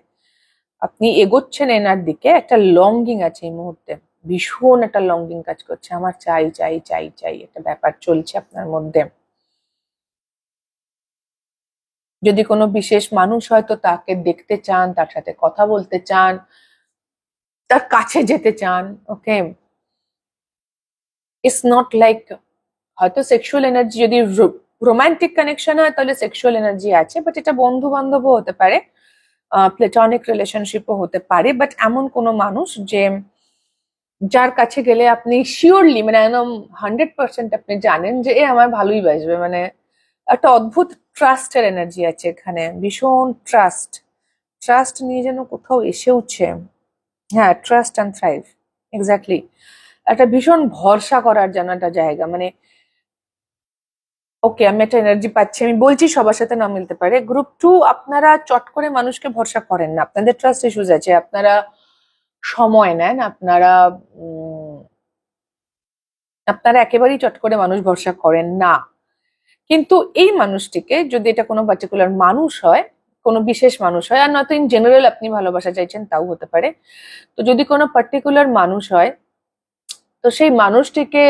আপনি এগোচ্ছেন এনার দিকে। একটা লঙ্গিং আছে এই মুহূর্তে, ভীষণ একটা লঙ্গিং কাজ করছে, আমার চাই চাই চাই চাই, একটা ব্যাপার চলছে আপনার মধ্যে। যদি কোনো বিশেষ মানুষ হয়তো তাকে দেখতে চান, তার সাথে কথা বলতে চান, তার কাছে যেতে চান, ওকে। ইটস নট লাইক, হয়তো সেক্সুয়াল এনার্জি, যদি রোমান্টিক কানেকশন হয় তাহলে সেক্সুয়াল এনার্জি আছে, বাট এটা বন্ধু বান্ধবও হতে পারে, প্লেটনিক রিলেশনশিপও হতে পারে, বাট এমন কোনো মানুষ যার কাছে গেলে আপনি শিওরলি, মানে একদম 100% আপনি জানেন যে এ আমার ভালোই বাসবে, মানে একটা অদ্ভুত ট্রাস্টের এনার্জি আছে এখানে, ভীষণ ট্রাস্ট নিয়ে যেন কোথাও এসে উঠছে। হ্যাঁ, ট্রাস্ট অ্যান্ড থ্রাইভ, এক্স্যাক্টলি, একটা ভীষণ ভরসা করার যেন একটা জায়গা, মানে ওকে, আমি একটা এনার্জি পাচ্ছি, আমি বলছি সবার সাথে না মিলতে পারে। গ্রুপ 2, আপনারা চট করে মানুষকে ভরসা করেন না, আপনাদের ট্রাস্ট ইস্যুজ আছে, আপনারা সময় নেন, আপনারা আপনারা একেবারেই চট করে মানুষ ভরসা করেন না। কিন্তু এই মানুষটিকে, যদি এটা কোনো পার্টিকুলার মানুষ হয়, কোনো বিশেষ মানুষ হয়, আর নয়তো ইন জেনারেল আপনি ভালোবাসা চাইছেন, তাও হতে পারে, তো যদি কোনো পার্টিকুলার মানুষ হয়, তো সেই মানুষটিকে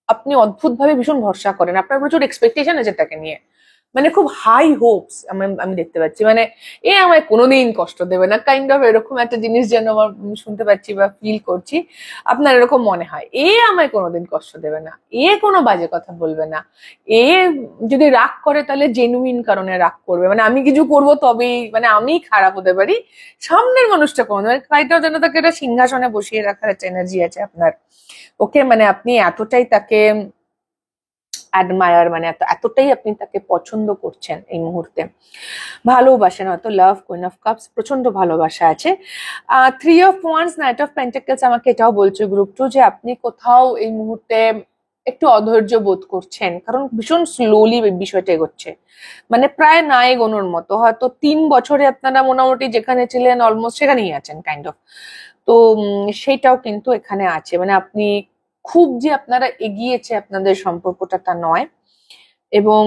আপনি অদ্ভুতভাবে ভীষণ ভরসা করেন, আপনার প্রচুর এক্সপেকটেশন আছে তাকে নিয়ে, মানে খুব হাই হোপস আমি আমি দেখতে পাচ্ছি, মানে এ আমায় কোনোদিন কষ্ট দেবে না, কাইন্ড অফ এরকম একটা জিনিস যেন আমার শুনতে পাচ্ছি বা ফিল করছি। আপনার এরকম মনে হয় এ আমায় কোনোদিন কষ্ট দেবে না, এ কোনো বাজে কথা বলবে না, এ যদি রাগ করে তাহলে জেনুইন কারণে রাগ করবে, মানে আমি কিছু করবো তবেই, মানে আমি খারাপ হতে পারি, সামনের মানুষটা কোনো, মানে কাইটাও যেন তাকে একটা সিংহাসনে বসিয়ে রাখার একটা এনার্জি আছে আপনার। ওকে, মানে আপনি এতটাই তাকে অ্যাডমায়ার, মানে এতটাই আপনি তাকে পছন্দ করছেন এই মুহূর্তে, ভালোবাসেন, হয়তো লাভ, কুইন অফ কাপস, প্রচন্ড ভালোবাসা আছে। 3 of Wands, night of pentacles আমাকে এটাও বলছে গ্রুপ 2 যে আপনি কোথাও এই মুহূর্তে একটু অধৈর্য বোধ করছেন, কারণ ভীষণ স্লোলি বিষয়টা এগোচ্ছে, মানে প্রায় না এগোনোর মতো, হয়তো 3 বছরে আপনারা মোটামুটি যেখানে ছিলেন অলমোস্ট সেখানেই আছেন কাইন্ড অফ। তো সেইটাও কিন্তু এখানে আছে, মানে আপনি খুব যে আপনারা এগিয়েছে আপনাদের সম্পর্কটা তা নয়। এবং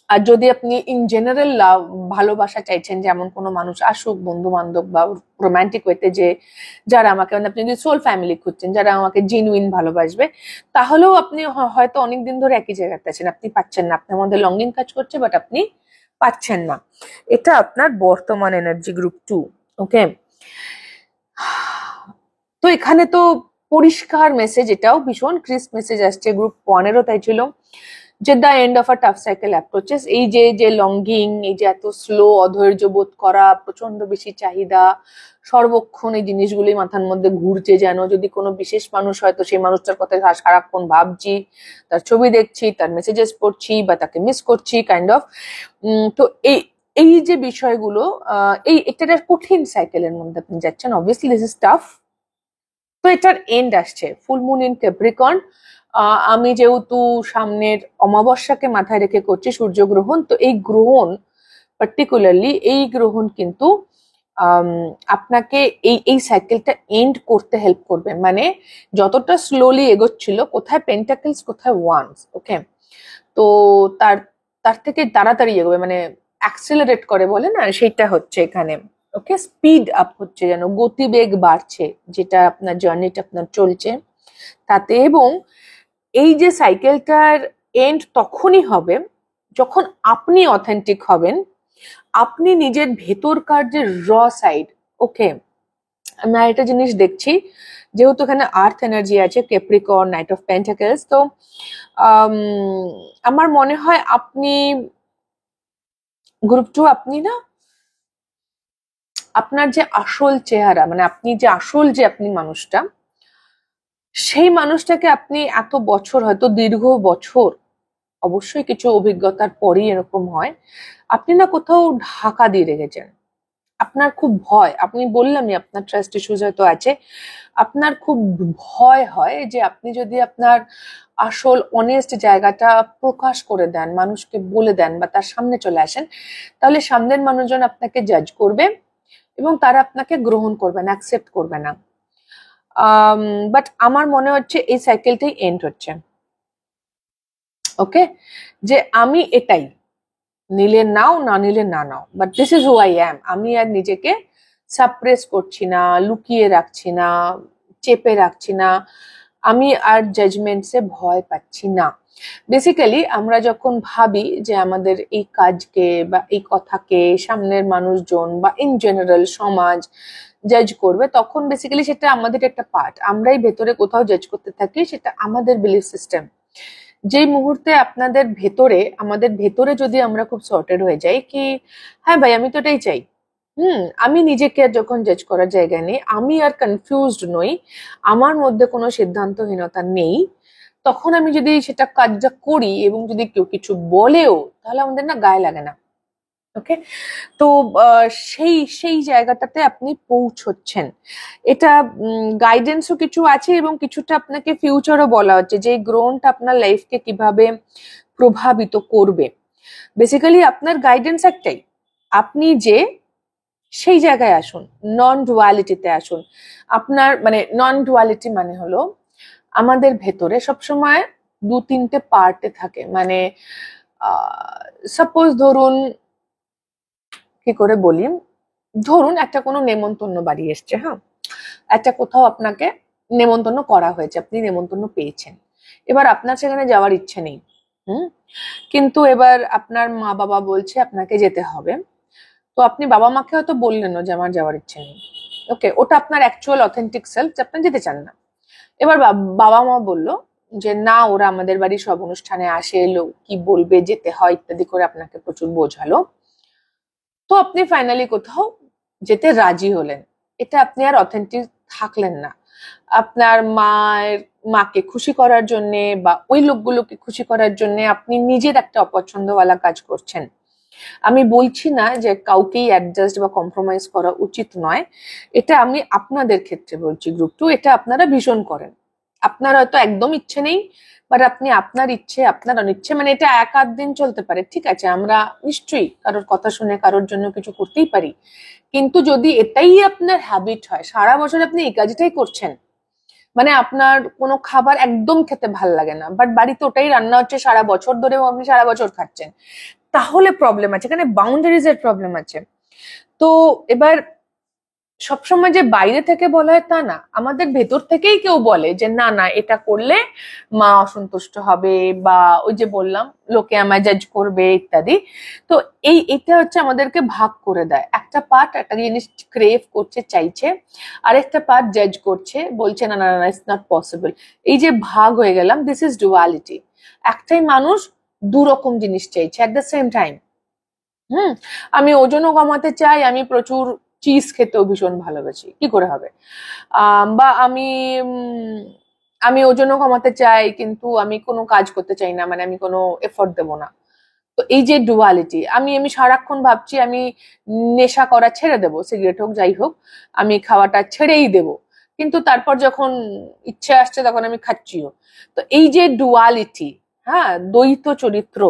আর যদি আপনি ইন জেনারেল লাভ, ভালোবাসা চাইছেন যে এমন কোনো মানুষ আসুক, বন্ধু বান্ধব বা রোমান্টিক ওয়েতে, যে যারা আমাকে, মানে আপনি যদি সোল ফ্যামিলি খুঁজছেন, যারা আমাকে জেনুইন ভালোবাসবে, তাহলেও আপনি হয়তো অনেকদিন ধরে একই জায়গাতে আছেন, আপনি পাচ্ছেন না, আপনার মধ্যে লঙ্গিং কাজ করছে, বাট আপনি পাচ্ছেন না। এটা আপনার বর্তমান এনার্জি গ্রুপ 2। ওকে, তো এখানে তো পরিষ্কার মেসেজ, এটাও ভীষণ ক্রিস্প মেসেজ আসছে, গ্রুপ 1-এরও তাই ছিল, যে the end of a tough cycle approaches. এই যে যে লঙ্গিং, এই যে এত স্লো, অধৈর্য বোধ করা, প্রচন্ড বেশি চাহিদা, সর্বক্ষণ এই জিনিসগুলি মাথার মধ্যে ঘুরছে, যেন যদি কোনো বিশেষ মানুষ হয় তো সেই মানুষটার কথা সারাক্ষণ ভাবছি, তার ছবি দেখছি, তার মেসেজেস পড়ছি, বা তাকে মিস করছি কাইন্ড অফ। তো এই এই যে বিষয়গুলো, এই একটা কঠিন সাইকেলের মধ্যে আপনি যাচ্ছেন, অবভিয়াসলি দিস ইজ টাফ। তো এটার এন্ড আসছে, ফুল মুন ইন ক্যাপ্রিকর্ন। আমি যেহেতু সামনের অমাবস্যাকে মাথায় রেখে করছি সূর্যগ্রহণ, তো এই গ্রহণ পার্টিকুলারলি, এই গ্রহণ কিন্তু আপনাকে এই এই সাইকেলটা এন্ড করতে হেল্প করবে, মানে যতটা স্লোলি এগোচ্ছিল, কোথায় পেন্টাকেলস কোথায় ওয়ান্স, ওকে, তো তার তার থেকে তাড়াতাড়ি এগোবে, মানে অ্যাক্সেলারেট করে বলে না, সেইটা হচ্ছে এখানে। ওকে, স্পিড আপ হচ্ছে, যেন গতিবেগ বাড়ছে, যেটা আপনার জার্নিটা আপনার চলছে তাতে। এবং এই যে সাইকেলটার এন্ড তখনই হবে যখন আপনি অথেন্টিক হবেন, আপনি নিজের ভেতরকার যে র সাইড। ওকে, আমি একটা জিনিস দেখছি, যেহেতু এখানে আর্থ এনার্জি আছে, ক্যাপ্রিকর্ন, নাইট অফ পেন্টাকেলস, তো আমার মনে হয় আপনি গ্রুপ 2, আপনি না, আপনার যে আসল চেহারা, মানে আপনি যে আসল যে আপনি মানুষটা, সেই মানুষটাকে আপনি এত বছর, হয়তো দীর্ঘ বছর, অবশ্যই কিছু অভিজ্ঞতার পরই এরকম হয়, আপনি না কোথাও ঢাকা দিয়ে রেখেছেন, আপনার খুব ভয়, আপনি বললামই আপনার ট্রাস্ট ইস্যুস হয়তো আছে, আপনার খুব ভয় হয় যে আপনি যদি আপনার আসল অনেস্ট জায়গাটা প্রকাশ করে দেন, মানুষকে বলে দেন, বা তার সামনে চলে আসেন, তাহলে সামনের মানুষজন আপনাকে জাজ করবে এবং তারা আপনাকে গ্রহণ করবে না, অ্যাকসেপ্ট করবে না। বাট আমার মনে হচ্ছে এই সাইকেলটাই এন্ড হচ্ছে। ওকে, যে আমি এটাই, নিলে নাও, না নিলে না নাও, but this is who I am. আমি আর নিজেকে সাপ্রেস করছি না, লুকিয়ে রাখছি না, চেপে রাখছি না, আমি আর জাজমেন্টসে ভয় পাচ্ছি না। বেসিক্যালি আমরা যখন ভাবি যে আমাদের এই কাজকে বা এই কথাকে সামনের মানুষজন বা ইন জেনারেল সমাজ জাজ করবে, তখন বেসিক্যালি সেটা আমাদের একটা পার্ট, আমরাই ভেতরে কোথাও জাজ করতে থাকি, সেটা আমাদের বিলিফ সিস্টেম। যেই মুহূর্তে আপনাদের ভেতরে, আমাদের ভেতরে যদি আমরা খুব সর্টেড হয়ে যাই কি হ্যাঁ ভাই আমি তো এটাই চাই, আমি নিজেকে আর যখন জাজ করার জায়গায় নেই, আমি আর কনফিউজড নই, আমার মধ্যে কোনো সিদ্ধান্তহীনতা নেই, তখন আমি যদি সেটা কাজটা করি এবং যদি কেউ কিছু বলেও, তাহলে আমাদের না গায়ে লাগে না। ওকে, তো সেই সেই জায়গাটাতে আপনি পৌঁছচ্ছেন। এটা গাইডেন্সও কিছু আছে এবং কিছুটা আপনাকে ফিউচারও বলা হচ্ছে, যে এই গ্রহণটা আপনার লাইফকে কিভাবে প্রভাবিত করবে। বেসিক্যালি আপনার গাইডেন্স একটাই, আপনি যে সেই জায়গায় আসুন, নন ডুয়ালিটিতে আসুন। আপনার মানে নন ডুয়ালিটি মানে হলো আমাদের ভেতরে সবসময় দু তিনটে পার্টে থাকে। মানে সাপোজ ধরুন, কি করে বলি, ধরুন একটা কোনো নেমন্তন্ন বাড়ি এসছে, হ্যাঁ, একটা কোথাও আপনাকে নেমন্তন্ন করা হয়েছে, আপনি নেমন্তন্ন পেয়েছেন, এবার আপনার সেখানে যাওয়ার ইচ্ছে নেই। হুম, কিন্তু এবার আপনার মা বাবা বলছে আপনাকে যেতে হবে। তো আপনি বাবা মাকে হয়তো বললেন যে আমার যাওয়ার ইচ্ছে নেই, ওকে, ওটা আপনার অ্যাকচুয়াল অথেন্টিক সেলফ, যে আপনি যেতে চান না। এবার বাবা মা বললো যে না, ওরা আমাদের বাড়ি সব অনুষ্ঠানে আসে, এলো কি বলবে, যেতে হয় ইত্যাদি করে আপনাকে প্রচুর বোঝালো। তো আপনি ফাইনালি কোথাও যেতে রাজি হলেন, এটা আপনি আর অথেন্টিক থাকলেন না। আপনার মাকে খুশি করার জন্য বা ওই লোকগুলোকে খুশি করার জন্য আপনি নিজের একটা অপছন্দওয়ালা কাজ করছেন। আমি বলছি না যে কাউকেই অ্যাডজাস্ট বা কম্প্রোমাইজ করা উচিত নয়, এটা আমি আপনাদের ক্ষেত্রে বলছি। গ্রুপ 2 এটা আপনারা ভীষণ করেন। আপনার হয়তো একদম ইচ্ছে নেই, বাট আপনি আপনার ইচ্ছে আপনার অনিচ্ছে, মানে এটা এক আধ দিন চলতে পারে, ঠিক আছে, আমরা নিশ্চয়ই কারোর কথা শুনে কারোর জন্য কিছু করতেই পারি। কিন্তু যদি এটাই আপনার হ্যাবিট হয়, সারা বছর আপনি এই কাজটাই করছেন, মানে আপনার কোনো খাবার একদম খেতে ভাল লাগে না, বাট বাড়িতে ওটাই রান্না হচ্ছে সারা বছর ধরেও আপনি সারা বছর খাচ্ছেন, তাহলে প্রবলেম আছে, এখানে বাউন্ডারিজ এর প্রবলেম আছে। তো এবার সবসময় যে বাইরে থেকে বলা হয় তা না, আমাদের ভেতর থেকেই কেউ বলে যে না না, এটা করলে মা অসন্তুষ্ট হবে, বা ওই যে বললাম লোকে আমায় জাজ করবে ইত্যাদি। তো এটা হচ্ছে আমাদেরকে ভাগ করে দেয়, একটা পার্ট একটা জিনিস ক্রেভ করছে, চাইছে, আরেকটা পার্ট জাজ করছে, বলছে না না না, ইটস নট পসিবল। এই যে ভাগ হয়ে গেলাম, দিস ইজ ডুয়ালিটি। একটাই মানুষ দু রকম জিনিস চাইছে অ্যাট দ্য সেম টাইম। হুম, আমি ওজনও কমাতে চাই, আমি প্রচুর চিজ খেতেও ভীষণ ভালোবাসি, কি করে হবে? বা আমি ওজনও কমাতে চাই, কিন্তু আমি কোনো কাজ করতে চাই না, মানে আমি কোনো এফোর্ট দেবো না। তো এই যে ডুয়ালিটি, আমি সারাক্ষণ ভাবছি আমি নেশা করা ছেড়ে দেবো, সিগারেট হোক যাই হোক, আমি খাওয়াটা ছেড়েই দেবো, কিন্তু তারপর যখন ইচ্ছে আসছে তখন আমি খাচ্ছিও। তো এই যে ডুয়ালিটি, হ্যাঁ, দ্বৈত চরিত্র,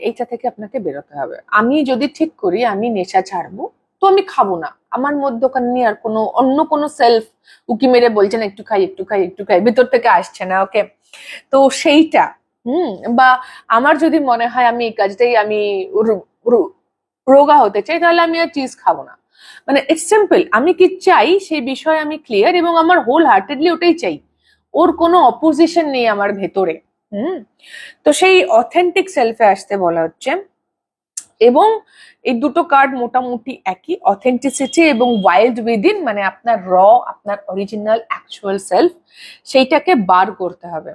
এইটা থেকে আপনাকে বেরোতে হবে। আমি যদি ঠিক করি আমি নেশা ছাড়বো, তো আমি খাবো না, আমার মধ্যে ওখানে নিয়ে আর কোনো অন্য কোনো সেলফ উকি মেরে বলছেন একটু খাই একটু খাই একটু খাই, ভিতর থেকে আসছে না, ওকে। তো সেইটা, বা আমার যদি মনে হয় আমি এই কাজটাই আমি রোগা হতে চাই, তাহলে আমি আর চিজ খাবো না। মানে ইটস সিম্পল, আমি কি চাই সেই বিষয়ে আমি ক্লিয়ার, এবং আমার হোল হার্টেডলি ওটাই চাই, ওর কোনো অপোজিশন নেই আমার ভেতরে। হুম, তো সেই অথেন্টিক সেলফে আসতে বলা হচ্ছে। এবং এই দুটো কার্ড মোটামুটি একই, অথেন্টিসিটি এবং ওয়াইল্ড উইদিন, মানে আপনার আপনার অরিজিনাল অ্যাকচুয়াল সেলফ, সেইটাকে বার করতে হবে।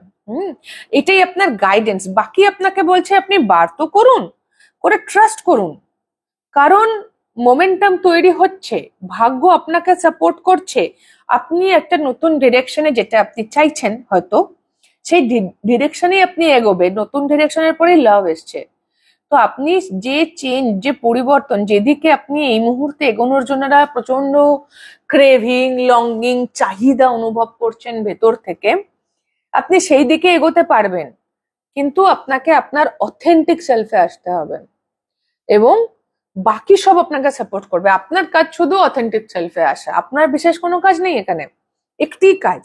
এটাই আপনার গাইডেন্স। বাকি আপনাকে বলছে আপনি বার তো করুন, করে ট্রাস্ট করুন, কারণ মোমেন্টাম তৈরি হচ্ছে, ভাগ্য আপনাকে সাপোর্ট করছে, আপনি একটা নতুন ডিরেকশনে, যেটা আপনি চাইছেন হয়তো সেই ডিরেকশনেই আপনি এগোবে, নতুন ডিরেকশনের পরেই লাভ এসছে। তো আপনি যে চেঞ্জ, যে পরিবর্তন, যেদিকে আপনি এই মুহূর্তে এগোনোর জন্য প্রচন্ড ক্রেভিং, লঙ্গিং, চাহিদা অনুভব করছেন ভেতর থেকে, আপনি সেই দিকে এগোতে পারবেন, কিন্তু আপনাকে আপনার অথেন্টিক সেলফে আসতে হবে, এবং বাকি সব আপনাকে সাপোর্ট করবে। আপনার কাজ শুধু অথেন্টিক সেলফে আসা, আপনার বিশেষ কোনো কাজ নেই এখানে, একটি কাজ,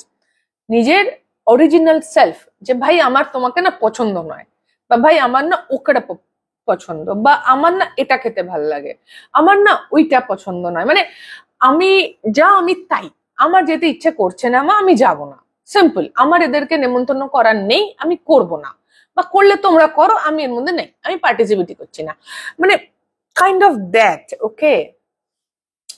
নিজের অরিজিনাল সেলফ, যে ভাই আমার তোমাকে না পছন্দ নয়, বা ভাই আমার না ওকেটা পছন্দ, বা আমার না এটা খেতে ভাল লাগে, আমার না ওইটা পছন্দ নয়, মানে আমি আমি তাই, আমার যেতে ইচ্ছে করছে না মা, আমি যাব না, সিম্পল, আমার এদেরকে নেমন্তন্ন করার নেই, আমি করব না, বা করলে তোমরা করো, আমি এর মধ্যে নেই, আমি পার্টিসিপেটই করছি না, মানে কাইন্ড অফ দ্যাট, ওকে।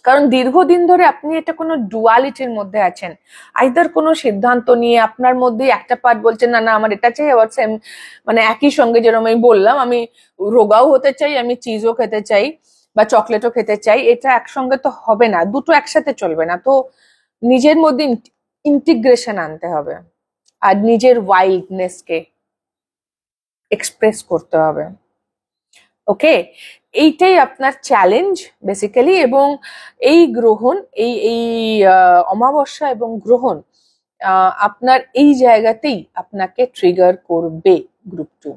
কারণ দীর্ঘদিন ধরে আপনি এটা কোনো ডুয়ালিটির মধ্যে আছেন, আইদার কোনো সিদ্ধান্ত নিয়ে আপনার মধ্যে একটা পার্ট বলছেন না না আমার এটা চাই, আবার সেম, মানে একই সঙ্গে যেরকম আমি বললাম আমি রোগাও হতে চাই, আমি চিজও খেতে চাই বা চকলেটও খেতে চাই, এটা একসঙ্গে তো হবে না, দুটো একসাথে চলবে না। তো নিজের মধ্যে ইন্টিগ্রেশন আনতে হবে, আর নিজের ওয়াইল্ডনেসকে এক্সপ্রেস করতে হবে, ওকে। এইটাই আপনার চ্যালেঞ্জ বেসিক্যালি। এবং এই গ্রহণ, এই এই অমাবস্যা এবং গ্রহণ আপনার এই জায়গাতেই আপনাকে ট্রিগার করবে, গ্রুপ 2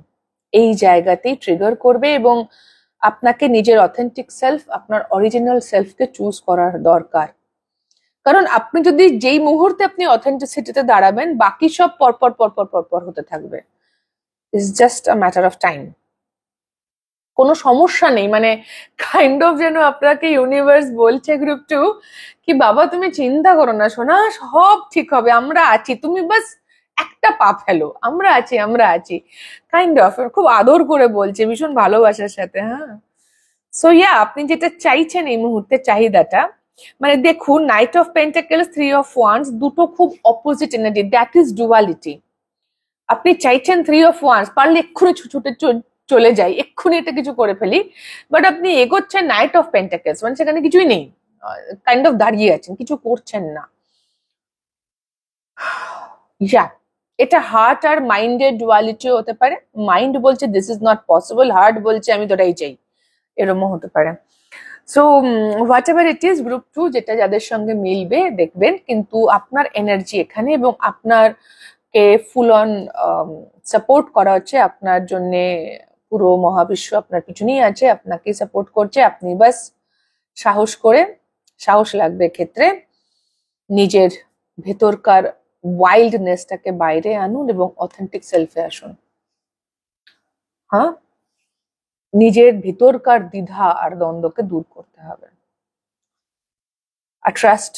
এই জায়গাতেই ট্রিগার করবে, এবং আপনাকে নিজের অথেন্টিক সেলফ, আপনার অরিজিনাল সেলফকে চুজ করার দরকার। কারণ আপনি যদি যেই মুহূর্তে আপনি অথেন্টিসিটিতে দাঁড়াবেন, বাকি সব পরপর পরপর পরপর হতে থাকবে। It's just a matter of time. কোনো সমস্যা নেই, মানে কাইন্ড অফ যেন আপনাকে ইউনিভার্স বলছে গ্রুপ 2 কি বাবা তুমি চিন্তা করো না সোনা, সব ঠিক হবে, আমরা আছি, তুমি বাস একটা পা ফেলো, আমরা আছি আমরা আছি। কাইন্ড অফ খুব আদর করে বলছে, ভীষণ ভালোবাসার সাথে। হ্যাঁ, সো ইয়া, আপনি যেটা চাইছেন এই মুহূর্তে চাহিদাটা, মানে দেখুন night of pentacles, 3 of Wands দুটো খুব opposite energy, that is duality. আপনি চাইছেন 3 of Wands, পারলে এক্ষুনি ছুটে চলে যাই, এক্ষুনি এটা কিছু করে ফেলি, বাট আপনি এগোচ্ছেন নাইট অফ পেন্টাকেলস, মানে সেখানে কিছুই নেই, কাইন্ড অফ দাঁড়িয়ে আছেন, কিছু করছেন না। ইয়া, এটা হার্ট আর মাইন্ডের ডুয়ালিটিও হতে পারে। মাইন্ড বলছে this is not possible, heart বলছে আমি তো এটাই চাই, এরকমও হতে পারে। So what ever it is group 2, যেটা যাদের সঙ্গে মিলবে দেখবেন, কিন্তু আপনার এনার্জি এখানে, এবং আপনার কে ফুল অন সাপোর্ট করা হচ্ছে, আপনার জন্য পুরো মহাবিশ্ব আপনার পিছনেই আছে, আপনাকে সাপোর্ট করছে। আপনি বাস সাহস করে, সাহস লাগবে ক্ষেত্রে, নিজের ভেতরকার ওয়াইল্ডনেসটাকে বাইরে আনুন এবং অথেন্টিক সেলফে আসুন। হ্যাঁ, নিজের ভেতরকার দ্বিধা আর দ্বন্দ্বকে দূর করতে হবে। আর ট্রাস্ট,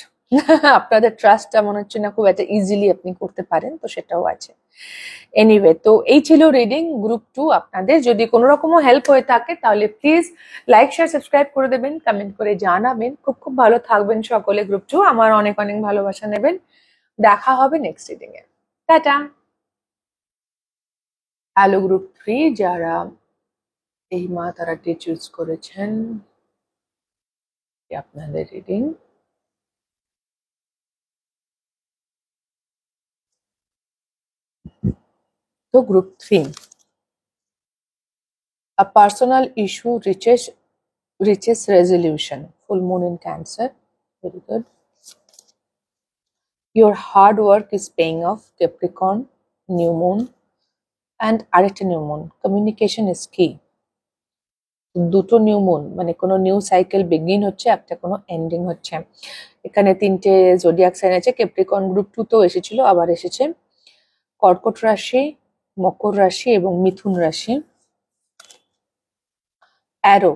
আপনাদের ট্রাস্টটা মনে হচ্ছে না খুব একটা ইজিলি আপনি করতে পারেন, তো সেটাও আছে। এনিওয়ে, তো এই ছিল রিডিং গ্রুপ 2 আপনাদের। যদি কোনো রকমও হেল্প হয়ে থাকে তাহলে প্লিজ লাইক শেয়ার সাবস্ক্রাইব করে দেবেন, কমেন্ট করে জানাবেন। খুব খুব ভালো থাকবেন সকলে গ্রুপ 2, আমার অনেক অনেক ভালোবাসা নেবেন। দেখা হবে next reading a. Tata. Hello group 3, যারা এই মা তারাটি চুজ করেছেন, আপনাদের রিডিং। তো group 3, a personal issue reaches resolution. Full moon in Cancer. Very good. Your hard work is paying off. Capricorn, new moon, and আরেকটা নিউ মুন। কমিউনিকেশন ইজ কি। দুটো new moon মানে কোনো নিউ সাইকেল বিগিন হচ্ছে, একটা কোনো ending হচ্ছে। এখানে 3টে জোডিয়াক সাইন আছে। ক্যাপ্রিকর্ন গ্রুপ 2 তো এসেছিল, আবার এসেছে কর্কট রাশি, মকর রাশি এবং মিথুন রাশি। Arrow,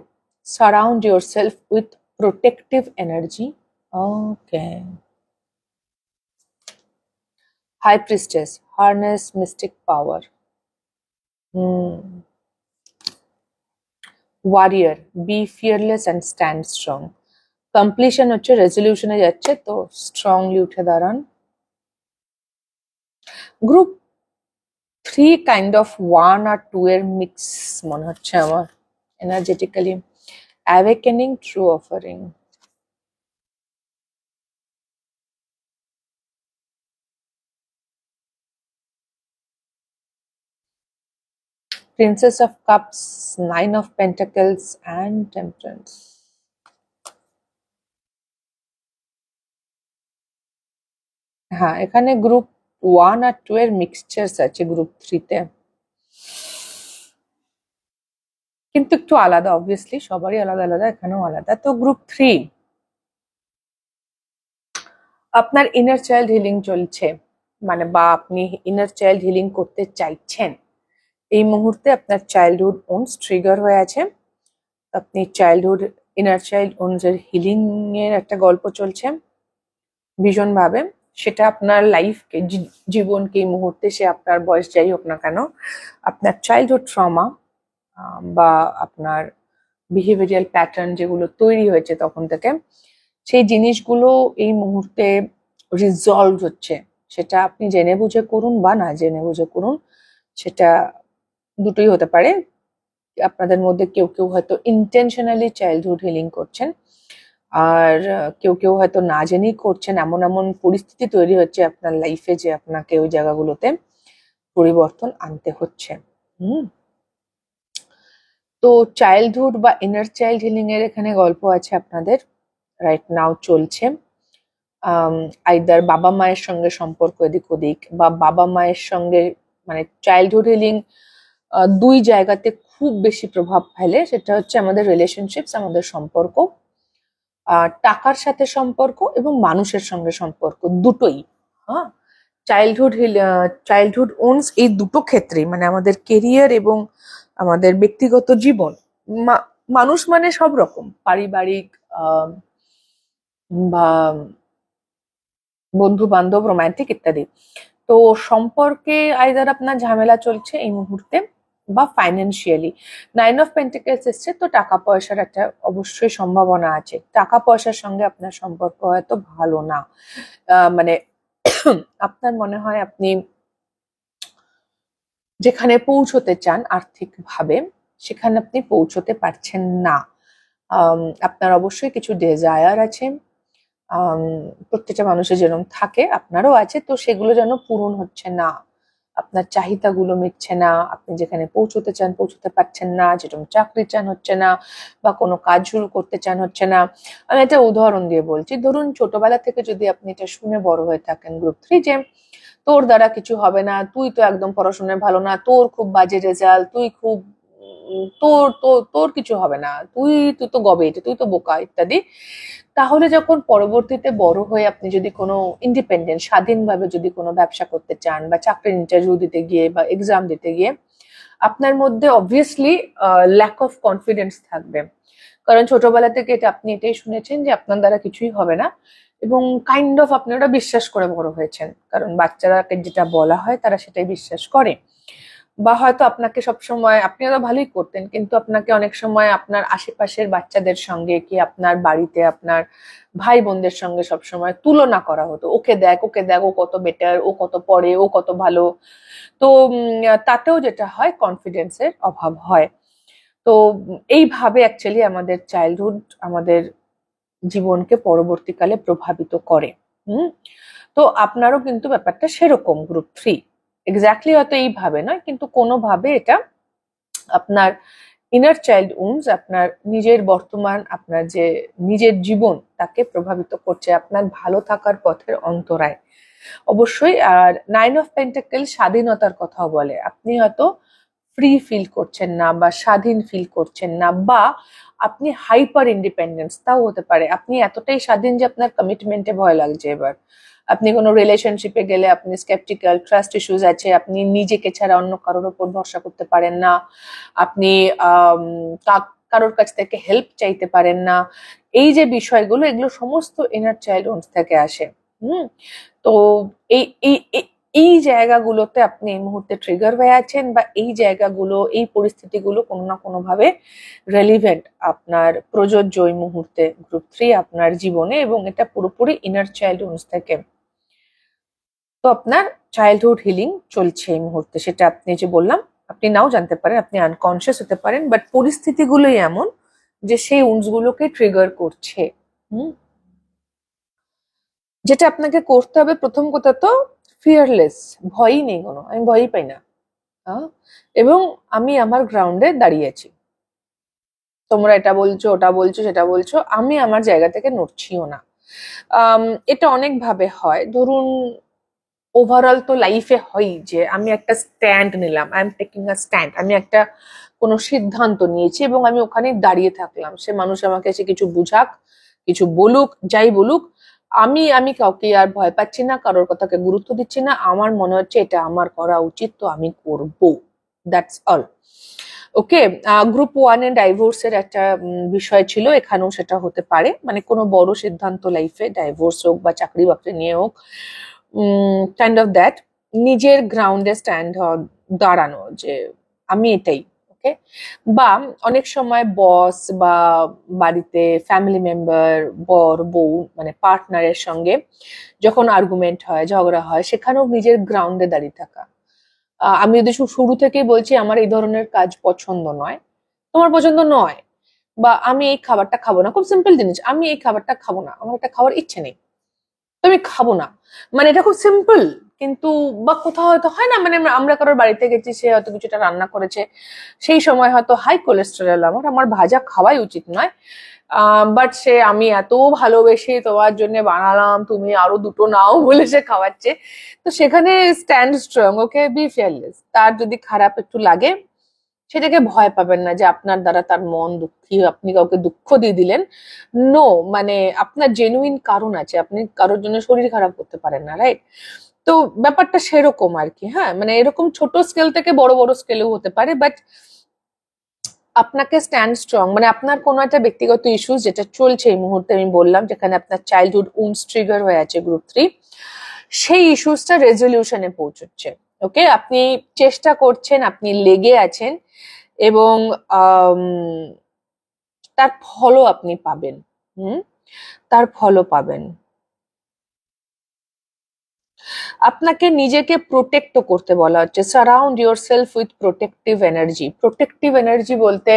surround yourself with protective energy. Okay. High priestess, harness mystic power. Warrior, be fearless and stand strong. Completion হচ্ছে, রেজলিউশনে যাচ্ছে, তো স্ট্রংলি উঠে দাঁড়ান। গ্রুপ 3 কাইন্ড অফ 1 আর 2 এর মিক্স মনে হচ্ছে আমার energetically. Awakening, true offering. Princess of Cups, 9 of Pentacles and Temperance. হ্যাঁ, এখানে গ্রুপ 1 আর 2 এর মিক্সচার্স আছে গ্রুপ 3 তে, কিন্তু একটু আলাদা, অবভিয়াসলি সবারই আলাদা আলাদা, এখানেও আলাদা। তো গ্রুপ 3, আপনার ইনার চাইল্ড হিলিং চলছে, মানে বা আপনি ইনার চাইল্ড হিলিং করতে চাইছেন। এই মুহূর্তে আপনার চাইল্ডহুড ওনস ট্রিগার হয়ে আছে, আপনি চাইল্ডহুড ইনার চাইল্ড ওনস এর হিলিং এর একটা গল্প চলছে ভীষণভাবে। সেটা আপনার লাইফকে, জীবনকে, এই মুহূর্তে, সে আপনার বয়স যাই হোক না কেন, আপনার চাইল্ডহুড ট্রমা বা আপনার বিহেভিয়ারাল প্যাটার্ন যেগুলো তৈরি হয়েছে তখন থেকে, সেই জিনিসগুলো এই মুহূর্তে রিজলভ হচ্ছে। সেটা আপনি জেনে বুঝে করুন বা না জেনে বুঝে করুন, সেটা দুটোই হতে পারে। আপনাদের মধ্যে কেউ কেউ হয়তো ইন্টেনশনালি চাইল্ডহুড হিলিং করছেন, আর কেউ কেউ হয়তো না জেনেই করছেন। এমন এমন পরিস্থিতি তৈরি হচ্ছে আপনার লাইফে যে আপনাকে ওই জায়গাগুলোতে পরিবর্তন আনতে হচ্ছে। তো চাইল্ডহুড বা ইনার চাইল্ড হিলিং এর এখানে গল্প আছে আপনাদের, রাইট নাও চলছে। আইদার বাবা মায়ের সঙ্গে সম্পর্ক এদিক ওদিক, বা বাবা মায়ের সঙ্গে, মানে চাইল্ডহুড হিলিং দুই জায়গাতে খুব বেশি প্রভাব ফেলে সেটা হচ্ছে আমাদের রিলেশনশিপস, আমাদের সম্পর্ক, টাকার সাথে সম্পর্ক এবং মানুষের সঙ্গে সম্পর্ক দুটোই। হ্যাঁ, চাইল্ডহুড ওনস এই দুটো ক্ষেত্রেই, মানে আমাদের কেরিয়ার এবং আমাদের ব্যক্তিগত জীবন, মানুষ মানে সব রকম, পারিবারিক বা বন্ধু বান্ধব, রোমান্টিক ইত্যাদি। তো সম্পর্কে আইদার আপনার ঝামেলা চলছে এই মুহূর্তে বা ফাইন্যান্সিয়ালি। 9 অফ পেন্টিকলস এসছে, তো টাকা পয়সার একটা অবশ্যই সম্ভাবনা আছে। টাকা পয়সার সঙ্গে আপনার সম্পর্ক হয়তো ভালো না, মানে আপনার মনে হয় আপনি যেখানে পৌঁছতে চান আর্থিক ভাবে সেখানে আপনি পৌঁছতে পারছেন না। আপনার অবশ্যই কিছু ডেজায়ার আছে, প্রত্যেকটা মানুষের যেরকম থাকে আপনারও আছে, তো সেগুলো যেন পূরণ হচ্ছে না, আপনার চাহিদাগুলো মিটছে না, আপনি যেখানে পৌঁছতে চান পৌঁছতে পারছেন না, যেরকম চাকরি চান হচ্ছে না, বা কোনো কাজ শুরু করতে চান হচ্ছে না। আমি একটা উদাহরণ দিয়ে বলছি, ধরুন ছোটবেলা থেকে যদি আপনি এটা শুনে বড় হয়ে থাকেন গ্রুপ 3 যে তোর দ্বারা কিছু হবে না, তুই তো একদম পড়াশোনায় ভালো না, তোর খুব বাজে রেজাল্ট, তুই খুব তোর তোর তোর কিছু হবে না, তুই তুই তো গবেট, তুই তো বোকা ইত্যাদি। তাহলে যখন পরবর্তীতে বড় হয়ে আপনি যদি কোনো ইন্ডিপেন্ডেন্ট স্বাধীনভাবে যদি কোনো ব্যবসা করতে চান বা চাকরির ইন্টারভিউ দিতে গিয়ে বা এক্সাম দিতে গিয়ে আপনার মধ্যে অবভিয়াসলি ল্যাক অফ কনফিডেন্স থাকবে, কারণ ছোটবেলা থেকে এটা আপনি এটাই শুনেছেন যে আপনার দ্বারা কিছুই হবে না, এবং কাইন্ড অফ আপনি ওটা বিশ্বাস করে বড় হয়েছেন, কারণ বাচ্চারাকে যেটা বলা হয় তারা সেটাই বিশ্বাস করে। বা হয়তো আপনাকে সবসময়, আপনি তো ভালোই করতেন কিন্তু আপনাকে অনেক সময় আপনার আশেপাশের বাচ্চাদের সঙ্গে কি আপনার বাড়িতে আপনার ভাই বোনদের সঙ্গে সবসময় তুলনা করা হতো, ওকে দেখ ওকে দেখ, ও কত বেটার, ও কত পড়ে, ও কত ভালো। তো তাতেও যেটা হয় কনফিডেন্সের অভাব হয়। তো এইভাবে অ্যাকচুয়ালি আমাদের চাইল্ডহুড আমাদের জীবনকে পরবর্তীকালে প্রভাবিত করে। তো আপনারও কিন্তু ব্যাপারটা সেরকম গ্রুপ 3, এক্স্যাক্টলি হয়তো এইভাবে নয় কিন্তু কোনোভাবে এটা আপনার ইনার চাইল্ড উন্স, আপনার নিজের বর্তমান, আপনার যে নিজের জীবন তাকে প্রভাবিত করছে, আপনার ভালো থাকার পথের অন্তরায় অবশ্যই। আর 9 অফ পেন্টাকেল স্বাধীনতার কথাও বলে, আপনি হয়তো ফ্রি ফিল করছেন না বা স্বাধীন ফিল করছেন না, বা আপনি হাইপার ইন্ডিপেন্ডেন্স, তাও হতে পারে আপনি এতটাই স্বাধীন যে আপনার কমিটমেন্টে ভয় লাগছে। এবার আপনি কোনো রিলেশনশিপে গেলে আপনি স্কেপটিক্যাল, ট্রাস্ট ইস্যুস আছে, আপনি নিজেকে ছাড়া অন্য কারোর উপর ভরসা করতে পারেন না, আপনি কারোর কাছ থেকে হেল্প চাইতে পারেন না। এই যে বিষয়গুলো, এগুলো সমস্ত ইনার চাইল্ড ওন্স থেকে আসে। তো এই এই এই জায়গাগুলোতে আপনি এই মুহূর্তে ট্রিগার হয়ে আছেন, বা এই জায়গাগুলো, এই পরিস্থিতিগুলো কোনো না কোনো ভাবে রেলিভেন্ট, আপনার প্রযোজ্য এই মুহূর্তে গ্রুপ 3 আপনার জীবনে, এবং এটা পুরোপুরি ইনার চাইল্ড ওন্স থেকে। তো আপনার চাইল্ডহুড হিলিং চলছে এই মুহূর্তে, সেটা আপনি যে বললাম আপনি নাও জানতে পারেন, আপনি আনকনসিয়াস হতে পারেন, বাট পরিস্থিতিগুলোই এমন যে সেই উন্স গুলোকে ট্রিগার করছে। যেটা আপনাকে করতে হবে প্রথম কথা তো ফিয়ারলেস, ভয়ই নেই কোনো, আমি ভয়ই পাই না, এবং আমি আমার গ্রাউন্ডে দাঁড়িয়েছি, তোমরা এটা বলছো ওটা বলছো সেটা বলছো, আমি আমার জায়গা থেকে নড়ছিও না। এটা অনেক ভাবে হয়, ধরুন ওভারঅল তো লাইফে হয় যে আমি একটা স্ট্যান্ড নিলাম, I am taking a stand, আমি একটা কোনো সিদ্ধান্ত নিয়েছি এবং আমি ওখানে দাঁড়িয়ে থাকলাম, সে মানুষ আমাকে এসে কিছু বুঝাক, কিছু বলুক, যাই বলুক, আমি আমি কাউকে আর ভয় পাচ্ছি না, কারোর কথাকে গুরুত্ব দিচ্ছি না, আমার মনে হচ্ছে এটা আমার করা উচিত, তো আমি করব, দ্যাটস অল। ওকে, গ্রুপ 1 এ ডাইভোর্সের একটা বিষয় ছিল, এখানেও সেটা হতে পারে, মানে কোনো বড় সিদ্ধান্ত লাইফে, ডাইভোর্স হোক বা চাকরি বাকরি নিয়ে হোক, কাইন্ড অফ দ্যাট, নিজের গ্রাউন্ডে স্ট্যান্ড দাঁড়ানো যে আমি এটাই, ওকে। বা অনেক সময় বস বা বাড়িতে ফ্যামিলি মেম্বার, বর বউ, মানে পার্টনারের সঙ্গে যখন আর্গুমেন্ট হয়, ঝগড়া হয়, সেখানেও নিজের গ্রাউন্ডে দাঁড়িয়ে থাকা। আমি যদি শুরু থেকেই বলছি আমার এই ধরনের কাজ পছন্দ নয়, তোমার পছন্দ নয়, বা আমি এই খাবারটা খাবো না, খুব সিম্পল জিনিস, আমি এই খাবারটা খাবো না, আমার এটা খাওয়ার ইচ্ছে নেই, তো আমি খাবো না, মানে এটা খুব সিম্পল। কিন্তু বা কোথাও হয়তো হয় না, মানে আমরা কারোর বাড়িতে গেছি, সে হয়তো কিছুটা রান্না করেছে, সেই সময় হয়তো হাই কোলেস্টেরল, আমার আমার ভাজা খাওয়াই উচিত নয়, বাট সে আমি এত ভালোবেসে তোমার জন্য বানালাম, তুমি আরো দুটো নাও বলে সে খাওয়াচ্ছে, তো সেখানে স্ট্যান্ড স্ট্রং, ওকে, বি ফিয়ারলেস। তার যদি খারাপ একটু লাগে সেটাকে ভয় পাবেন না যে আপনার দ্বারা তার মন দুঃখী, আপনি কাউকে দুঃখ দিয়ে দিলেন। নো, মানে আপনার জেনুইন কারণ আছে, আপনি কারোর জন্য শরীর খারাপ করতে পারেন না, রাইট? তো ব্যাপারটা সেরকম আর কি। হ্যাঁ, মানে এরকম ছোট স্কেল থেকে বড় বড় স্কেলেও হতে পারে, বাট আপনাকে স্ট্যান্ড স্ট্রং, মানে আপনার কোনো একটা ব্যক্তিগত ইস্যুস যেটা চলছে এই মুহূর্তে, আমি বললাম যেখানে আপনার চাইল্ডহুড উন্স ট্রিগার হয়ে আছে গ্রুপ 3, সেই ইস্যুসটা রেজলিউশনে পৌঁছচ্ছে। ওকে, আপনি চেষ্টা করছেন, আপনি লেগে আছেন, এবং তার ফলও আপনি পাবেন। তার ফলও পাবেন। আপনাকে নিজেকে প্রোটেক্ট করতে বলা হচ্ছে, surround your self with protective energy. Protective energy বলতে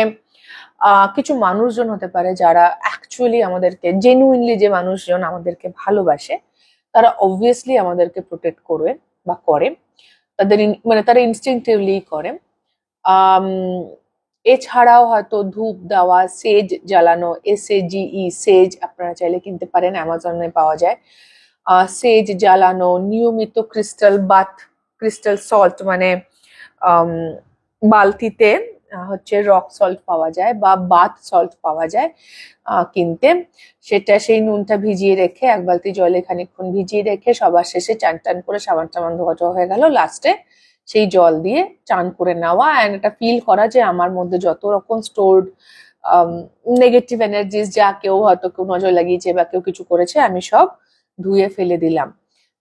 কিছু মানুষজন হতে পারে যারা অ্যাকচুয়ালি আমাদেরকে, জেনুইনলি যে মানুষজন আমাদেরকে ভালোবাসে, তারা অবভিয়াসলি আমাদেরকে প্রোটেক্ট করবে বা করে, তাদের মানে তারা ইনস্টিংটিভলি করে। এছাড়াও হয়তো ধূপ দেওয়া, সেজ জ্বালানো, SAGE, সেজ আপনারা চাইলে কিনতে পারেন, অ্যামাজনে পাওয়া যায়। সেজ জ্বালানো, নিয়মিত ক্রিস্টাল বাথ, ক্রিস্টাল সল্ট, মানে বালতিতে হচ্ছে রক সল্ট পাওয়া যায় বা বাথ সল্ট পাওয়া যায় কিনতে, সেটা সেই নুনটা ভিজিয়ে রেখে, এক বালতি জলে খানিকক্ষণ ভিজিয়ে রেখে সবার শেষে চান টান করে সাবান টাবান ধোয়া হয়ে গেল, লাস্টে সেই জল দিয়ে চান করে নেওয়া, অ্যান্ড এটা ফিল করা যে আমার মধ্যে যত রকম স্টোরড নেগেটিভ এনার্জিস, যা কেউ হয়তো কেউ নজর লাগিয়েছে বা কেউ কিছু করেছে, আমি সব ধুয়ে ফেলে দিলাম।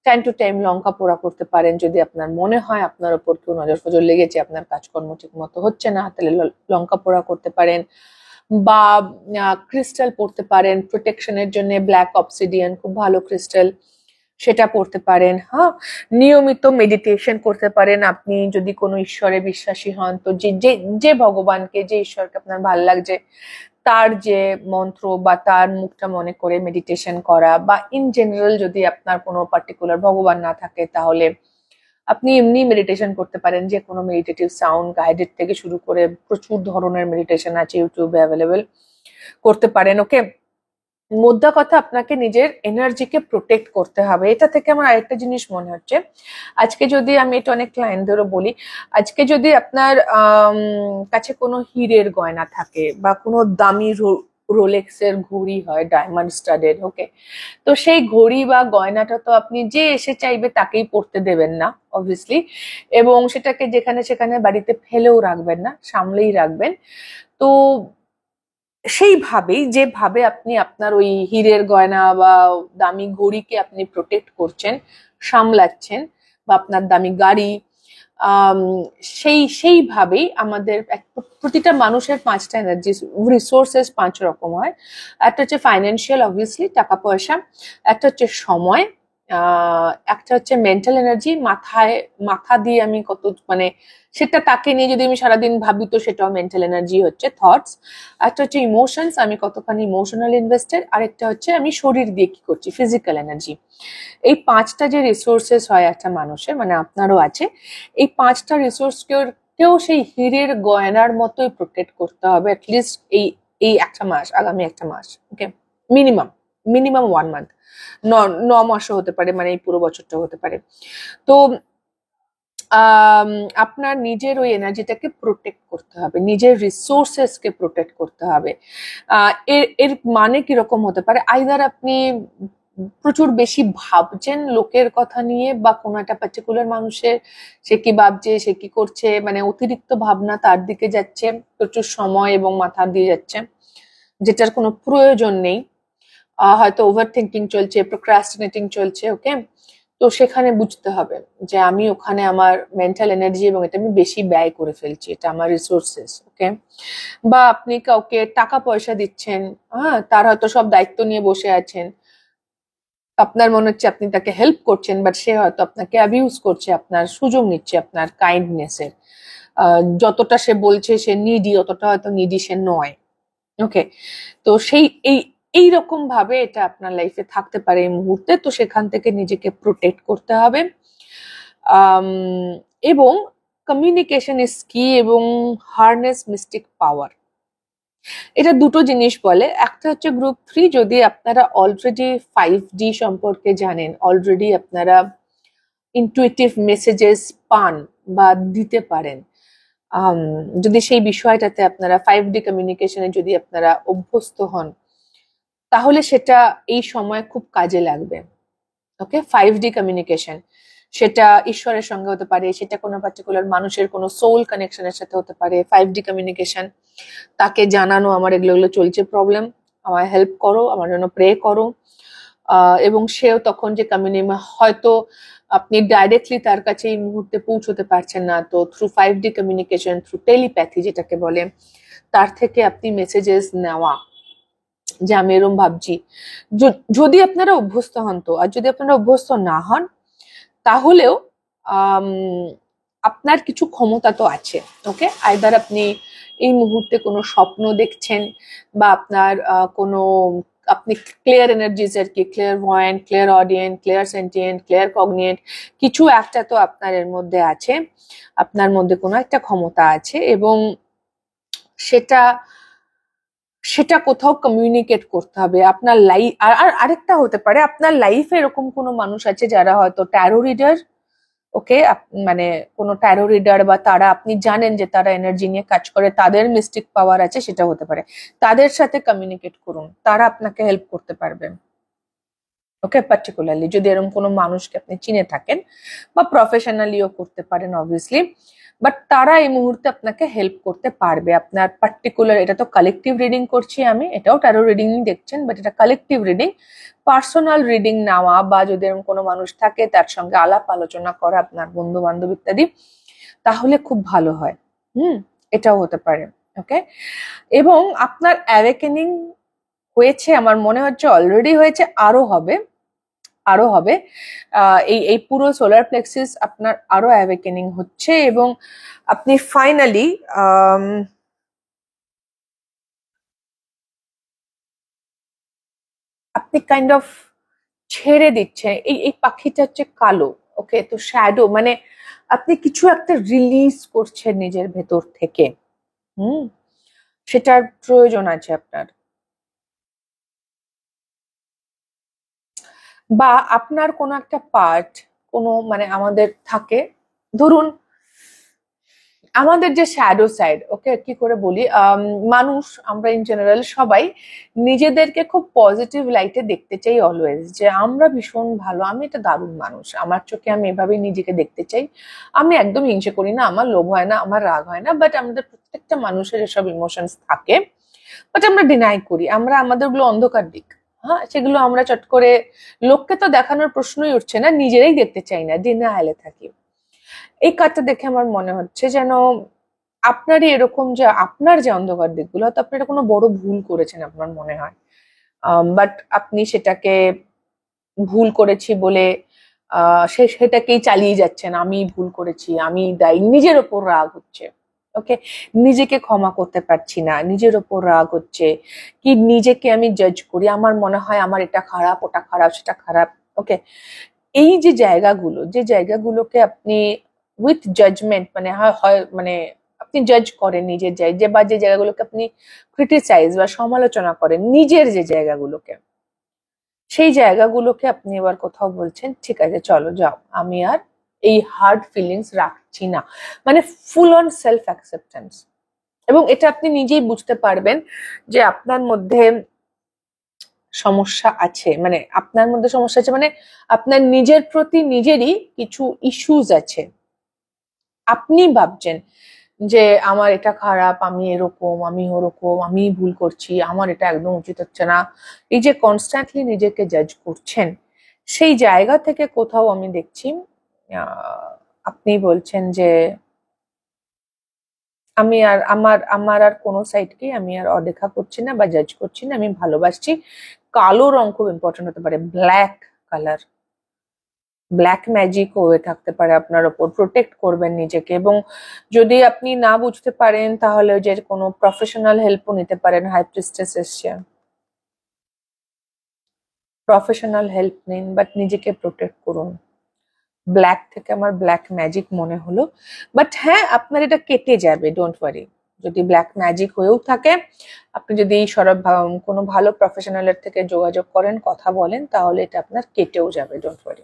টাইম টু টাইম লঙ্কা পোড়া করতে পারেন যদি আপনার মনে হয় আপনার ওপর কেউ নজর ফজর লেগেছে, আপনার কাজকর্ম ঠিক মতো হচ্ছে না, তাহলে লঙ্কা পোড়া করতে পারেন, বা ক্রিস্টাল পড়তে পারেন প্রোটেকশনের জন্য। ব্ল্যাক অবসিডিয়ান খুব ভালো ক্রিস্টাল, সেটা পড়তে পারেন। হ্যাঁ, নিয়মিত মেডিটেশন করতে পারেন। আপনি যদি কোনো ঈশ্বরে বিশ্বাসী হন, তো যে যে ভগবানকে, যে ঈশ্বরকে আপনার ভালো লাগছে, তার যে মন্ত্র বা তার মুখটা মনে করে মেডিটেশন করা, বা ইন জেনারেল যদি আপনার কোনো পার্টিকুলার ভগবান না থাকে, তাহলে আপনি এমনি মেডিটেশন করতে পারেন। যে কোনো মেডিটেটিভ সাউন্ড গাইডেড থেকে শুরু করে প্রচুর ধরনের মেডিটেশন আছে ইউটিউবে অ্যাভেলেবেল, করতে পারেন। ওকে, মোদ্দা কথা, আপনাকে নিজের এনার্জিকে প্রোটেক্ট করতে হবে। এটা থেকে আমার আরেকটা জিনিস মনে হচ্ছে, আজকে যদি আমি এটা অনেক ক্লায়েন্টদেরও বলি, আজকে যদি আপনার কাছে কোনো হীরের গয়না থাকে বা কোনো দামি রোলেক্সের ঘড়ি হয়, ডায়মন্ড স্টাডেড, ওকে, তো সেই ঘড়ি বা গয়নাটা তো আপনি যে এসে চাইবে তাকেই পরতে দেবেন না অবভিয়াসলি, এবং সেটাকে যেখানে সেখানে বাড়িতে ফেলেও রাখবেন না, সামলেই রাখবেন। তো সেইভাবেই যেভাবে আপনি আপনার ওই হীরের গয়না বা দামি ঘড়িকে আপনি প্রোটেক্ট করছেন, সামলাচ্ছেন, বা আপনার দামি গাড়ি, সেইভাবেই আমাদের প্রতিটা মানুষের 5টা এনার্জি রিসোর্সেস 5 রকম হয়। একটা হচ্ছে ফাইন্যান্সিয়াল, অবভিয়াসলি টাকা পয়সা, একটা হচ্ছে সময়, একটা হচ্ছে মেন্টাল এনার্জি, মাথা দিয়ে আমি কত, মানে সেটা তাকে নিয়ে যদি আমি সারাদিন ভাবি তো সেটাও মেন্টাল এনার্জি হচ্ছে, থটস। একটা হচ্ছে ইমোশনস, আমি কতখানি ইমোশনাল ইনভেস্টেড, আরেকটা হচ্ছে আমি শরীর দিয়ে কি করছি, ফিজিক্যাল এনার্জি। এই 5টা যে রিসোর্সেস হয় একটা মানুষের, মানে আপনারও আছে, এই 5টা রিসোর্স কেউ সেই হীরের গয়নার মতোই প্রোটেক্ট করতে হবে অ্যাটলিস্ট এই এই একটা মাস, আগামী একটা মাস। ওকে, মিনিমাম মিনিমাম 1 মান্থ, 9 মাসও হতে পারে, মানে এই পুরো বছরটা হতে পারে। তো আপনার নিজের ওই এনার্জিটাকে প্রোটেক্ট করতে হবে, নিজের রিসোর্সেসকে প্রোটেক্ট করতে হবে। এর এর মানে কিরকম হতে পারে, আইদার আপনি প্রচুর বেশি ভাবছেন লোকের কথা নিয়ে, বা কোনো একটা পার্টিকুলার মানুষের, সে কি ভাবছে, সে কি করছে, মানে অতিরিক্ত ভাবনা তার দিকে যাচ্ছে, প্রচুর সময় এবং মাথা দিয়ে যাচ্ছে যেটার কোনো প্রয়োজন নেই। হয়তো ওভার থিঙ্কিং চলছে, প্রোক্রাস্টিনেটিং চলছে। ওকে, তো সেখানে বুঝতে হবে যে আমি ওখানে আমার মেন্টাল এনার্জি এবং এটা আমি বেশি ব্যয় করে ফেলছি, এটা আমার রিসোর্সেস। ওকে, বা আপনি কাউকে টাকা পয়সা দিচ্ছেন, হ্যাঁ, তার হয়তো সব দায়িত্ব নিয়ে বসে আছেন, আপনার মনে হচ্ছে আপনি তাকে হেল্প করছেন, বাট সে হয়তো আপনাকে অ্যাবিউজ করছে, আপনার সুযোগ নিচ্ছে আপনার কাইন্ডনেসের। যতটা সে বলছে সে নিডি, অতটা হয়তো নিডি সে নয়। ওকে, তো এইরকম ভাবে এটা আপনার লাইফে থাকতে পারে এই মুহূর্তে, তো সেখান থেকে নিজেকে প্রোটেক্ট করতে হবে। এবং কমিউনিকেশন ইজ কি, এবং হারনেস মিস্টিক পাওয়ার, এটা দুটো জিনিস বলে। একটা হচ্ছে গ্রুপ 3, যদি আপনারা অলরেডি 5D সম্পর্কে জানেন, অলরেডি আপনারা ইনটুইটিভ মেসেজেস পান বা দিতে পারেন, যদি সেই বিষয়টাতে আপনারা 5D কমিউনিকেশনে যদি আপনারা অভ্যস্ত হন, তাহলে সেটা এই সময় খুব কাজে লাগবে। ওকে, 5D কমিউনিকেশন, সেটা ঈশ্বরের সঙ্গে হতে পারে, সেটা কোনো পার্টিকুলার মানুষের কোনো সোল কানেকশনের সাথে হতে পারে। 5D কমিউনিকেশন, তাকে জানানো আমার এগুলো চলছে প্রবলেম, আমায় হেল্প করো, আমার জন্য প্রে করো। এবং সেও তখন যে হয়তো আপনি ডাইরেক্টলি তার কাছে এই মুহূর্তে পৌঁছতে পারছেন না, তো through 5D communication, through telepathy যেটাকে বলে, তার থেকে আপনি মেসেজেস নেওয়া যে আমি এরম ভাবছি। যদি আপনারা অভ্যস্ত হন তো, আর যদি আপনারা অভ্যস্ত না হন তাহলেও আপনার কিছু ক্ষমতা তো আছে। ওকে, আইদার আপনি এই মুহূর্তে কোনো স্বপ্ন দেখছেন, বা আপনার কোনো, আপনি ক্লিয়ার এনার্জিজ আর কি, clear ভয়েন্ট, clear অডিয়েন্ট, clear sentient, clear কগনিয়েন্ট, কিছু একটা তো আপনার এর মধ্যে আছে, আপনার মধ্যে কোনো একটা ক্ষমতা আছে, এবং সেটা সেটা কোথাও কমিউনিকেট করতে হবে আপনার লাইফ। আর আরেকটা হতে পারে, আপনার লাইফে এরকম কোনো মানুষ আছে যারা হয়তো ট্যারো রিডার। ওকে, মানে কোনো ট্যারো রিডার, বা তারা, আপনি জানেন যে তারা এনার্জি নিয়ে কাজ করে, তাদের মিস্টিক পাওয়ার আছে, সেটা হতে পারে। তাদের সাথে কমিউনিকেট করুন, তারা আপনাকে হেল্প করতে পারবে। ওকে, পার্টিকুলারলি যদি এরকম কোনো মানুষকে আপনি চিনে থাকেন, বা প্রফেশনালিও করতে পারেন অবভিয়াসলি, বাট তারা এই মুহূর্তে আপনাকে হেল্প করতে পারবে। আপনার পার্টিকুলার, এটা তো কালেকটিভ রিডিং করছি আমি, এটাও ট্যারো রিডিং দেখছেন, বাট এটা কালেকটিভ রিডিং। পার্সোনাল রিডিং নেওয়া, বা যদি এরকম কোনো মানুষ থাকে তার সঙ্গে আলাপ আলোচনা করা, আপনার বন্ধু বান্ধব ইত্যাদি, তাহলে খুব ভালো হয়। এটাও হতে পারে। ওকে, এবং আপনার অ্যাওয়েকেনিং হয়েছে, আমার মনে হচ্ছে অলরেডি হয়েছে, আরো হবে, আরো হবে। এই পুরো সোলার প্লেক্সিস আপনার আরো অ্যাওয়েকেনিং হচ্ছে, এবং আপনি ফাইনালি আপনি কাইন্ড অফ ছেড়ে দিচ্ছেন। এই পাখিটা হচ্ছে কালো। ওকে, তো শ্যাডো মানে আপনি কিছু একটা রিলিজ করছেন নিজের ভেতর থেকে। সেটার প্রয়োজন আছে আপনার, বা আপনার কোনো একটা পার্ট, কোনো মানে আমাদের থাকে, ধরুন আমাদের যে শ্যাডো সাইড, ওকে কি করে বলি, মানুষ আমরা ইন জেনারেল সবাই নিজেদেরকে খুব পজিটিভ লাইটে দেখতে চাই অলওয়েজ, যে আমরা ভীষণ ভালো, আমি একটা দারুণ মানুষ, আমার চোখে আমি এভাবেই নিজেকে দেখতে চাই, আমি একদম হিংসে করি না, আমার লোভ হয় না, আমার রাগ হয় না। বাট আমাদের প্রত্যেকটা মানুষের এসব ইমোশনস থাকে, বাট আমরা ডিনাই করি, আমরা আমাদের গুলো অন্ধকার দিক, হ্যাঁ সেগুলো আমরা চট করে, লোককে তো দেখানোর প্রশ্নই উঠছে না, নিজেরাই দেখতে চাই না, ডিনায়ালে থাকি। এই কার্ডটা দেখে আমার মনে হচ্ছে যেন আপনারই এরকম, যে আপনার যে অন্ধকার দিকগুলো, হয়তো আপনি এটা কোনো বড় ভুল করেছেন আপনার মনে হয়, বাট আপনি সেটাকে ভুল করেছি বলে সেটাকেই চালিয়ে যাচ্ছেন, আমি ভুল করেছি, আমি দায়ী, নিজের ওপর রাগ হচ্ছে। ওকে, নিজেকে ক্ষমা করতে পারছি না, নিজের ওপর রাগ হচ্ছে, কি নিজেকে আমি জাজ করি, আমার মনে হয় আমার এটা খারাপ, ওটা খারাপ, সেটা খারাপ। ওকে, এই যে জায়গাগুলো, যে জায়গাগুলোকে আপনি উইথ জাজমেন্ট, মানে হয় মানে আপনি জাজ করেন নিজের জায়গা, বা যে জায়গাগুলোকে আপনি ক্রিটিসাইজ বা সমালোচনা করেন নিজের যে জায়গাগুলোকে, সেই জায়গাগুলোকে আপনি এবার কোথাও বলছেন ঠিক আছে চলো যাও, আমি আর এই হার্ড ফিলিংস রাখছি না, মানে ফুল অন সেলফ অ্যাকসেপ্টেন্স। এবং এটা আপনি নিজেই বুঝতে পারবেন যে আপনার মধ্যে সমস্যা আছে, মানে আপনার মধ্যে সমস্যা আছে, মানে আপনার নিজের প্রতি নিজেরই কিছু ইস্যুস আছে। আপনি ভাবছেন যে আমার এটা খারাপ, আমি এরকম, আমি ওরকম, আমি ভুল করছি, আমার এটা একদম উচিত হচ্ছে না, এই যে কনস্ট্যান্টলি নিজেকে জাজ করছেন, সেই জায়গা থেকে কোথাও আমি দেখছি আপনি বলছেন যে আমি আর আমার আমার আর কোনো সাইডকে আমি আর অদেখা করছি না বা জাজ করছি না, আমি ভালোবাসছি। কালো রং খুব ইম্পর্টেন্ট হতে পারে, ব্ল্যাক কালার, ব্ল্যাক ম্যাজিক হয়ে থাকতে পারে আপনার ওপর, প্রোটেক্ট করবেন নিজেকে। এবং যদি আপনি না বুঝতে পারেন তাহলে যে কোনো প্রফেশনাল হেল্পও নিতে পারেন, হাই প্রিস্টেস এসছে, প্রফেশনাল হেল্প নিন, বাট নিজেকে প্রোটেক্ট করুন। ব্ল্যাক থেকে আমার ব্ল্যাক ম্যাজিক মনে হলো, বাট হ্যাঁ আপনার এটা কেটে যাবে, ডোন্ট ওয়ারি। যদি ব্ল্যাক ম্যাজিক হয়েও থাকে, আপনি যদি কোনো ভালো প্রফেশনালের থেকে যোগাযোগ করেন, কথা বলেন, তাহলে এটা আপনার কেটেও যাবে, don't worry.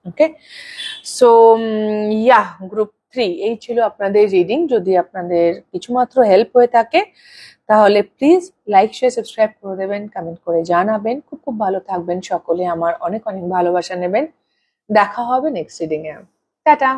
Okay, so yeah group 3 এই ছিল আপনাদের রিডিং। যদি আপনাদের কিছুমাত্র হেল্প হয়ে থাকে তাহলে প্লিজ লাইক শেয়ার সাবস্ক্রাইব করে দেবেন, কমেন্ট করে জানাবেন। খুব খুব ভালো থাকবেন সকলে, আমার অনেক অনেক ভালোবাসা নেবেন। দেখা হবে নেক্সট রিডিং এ। টাটা।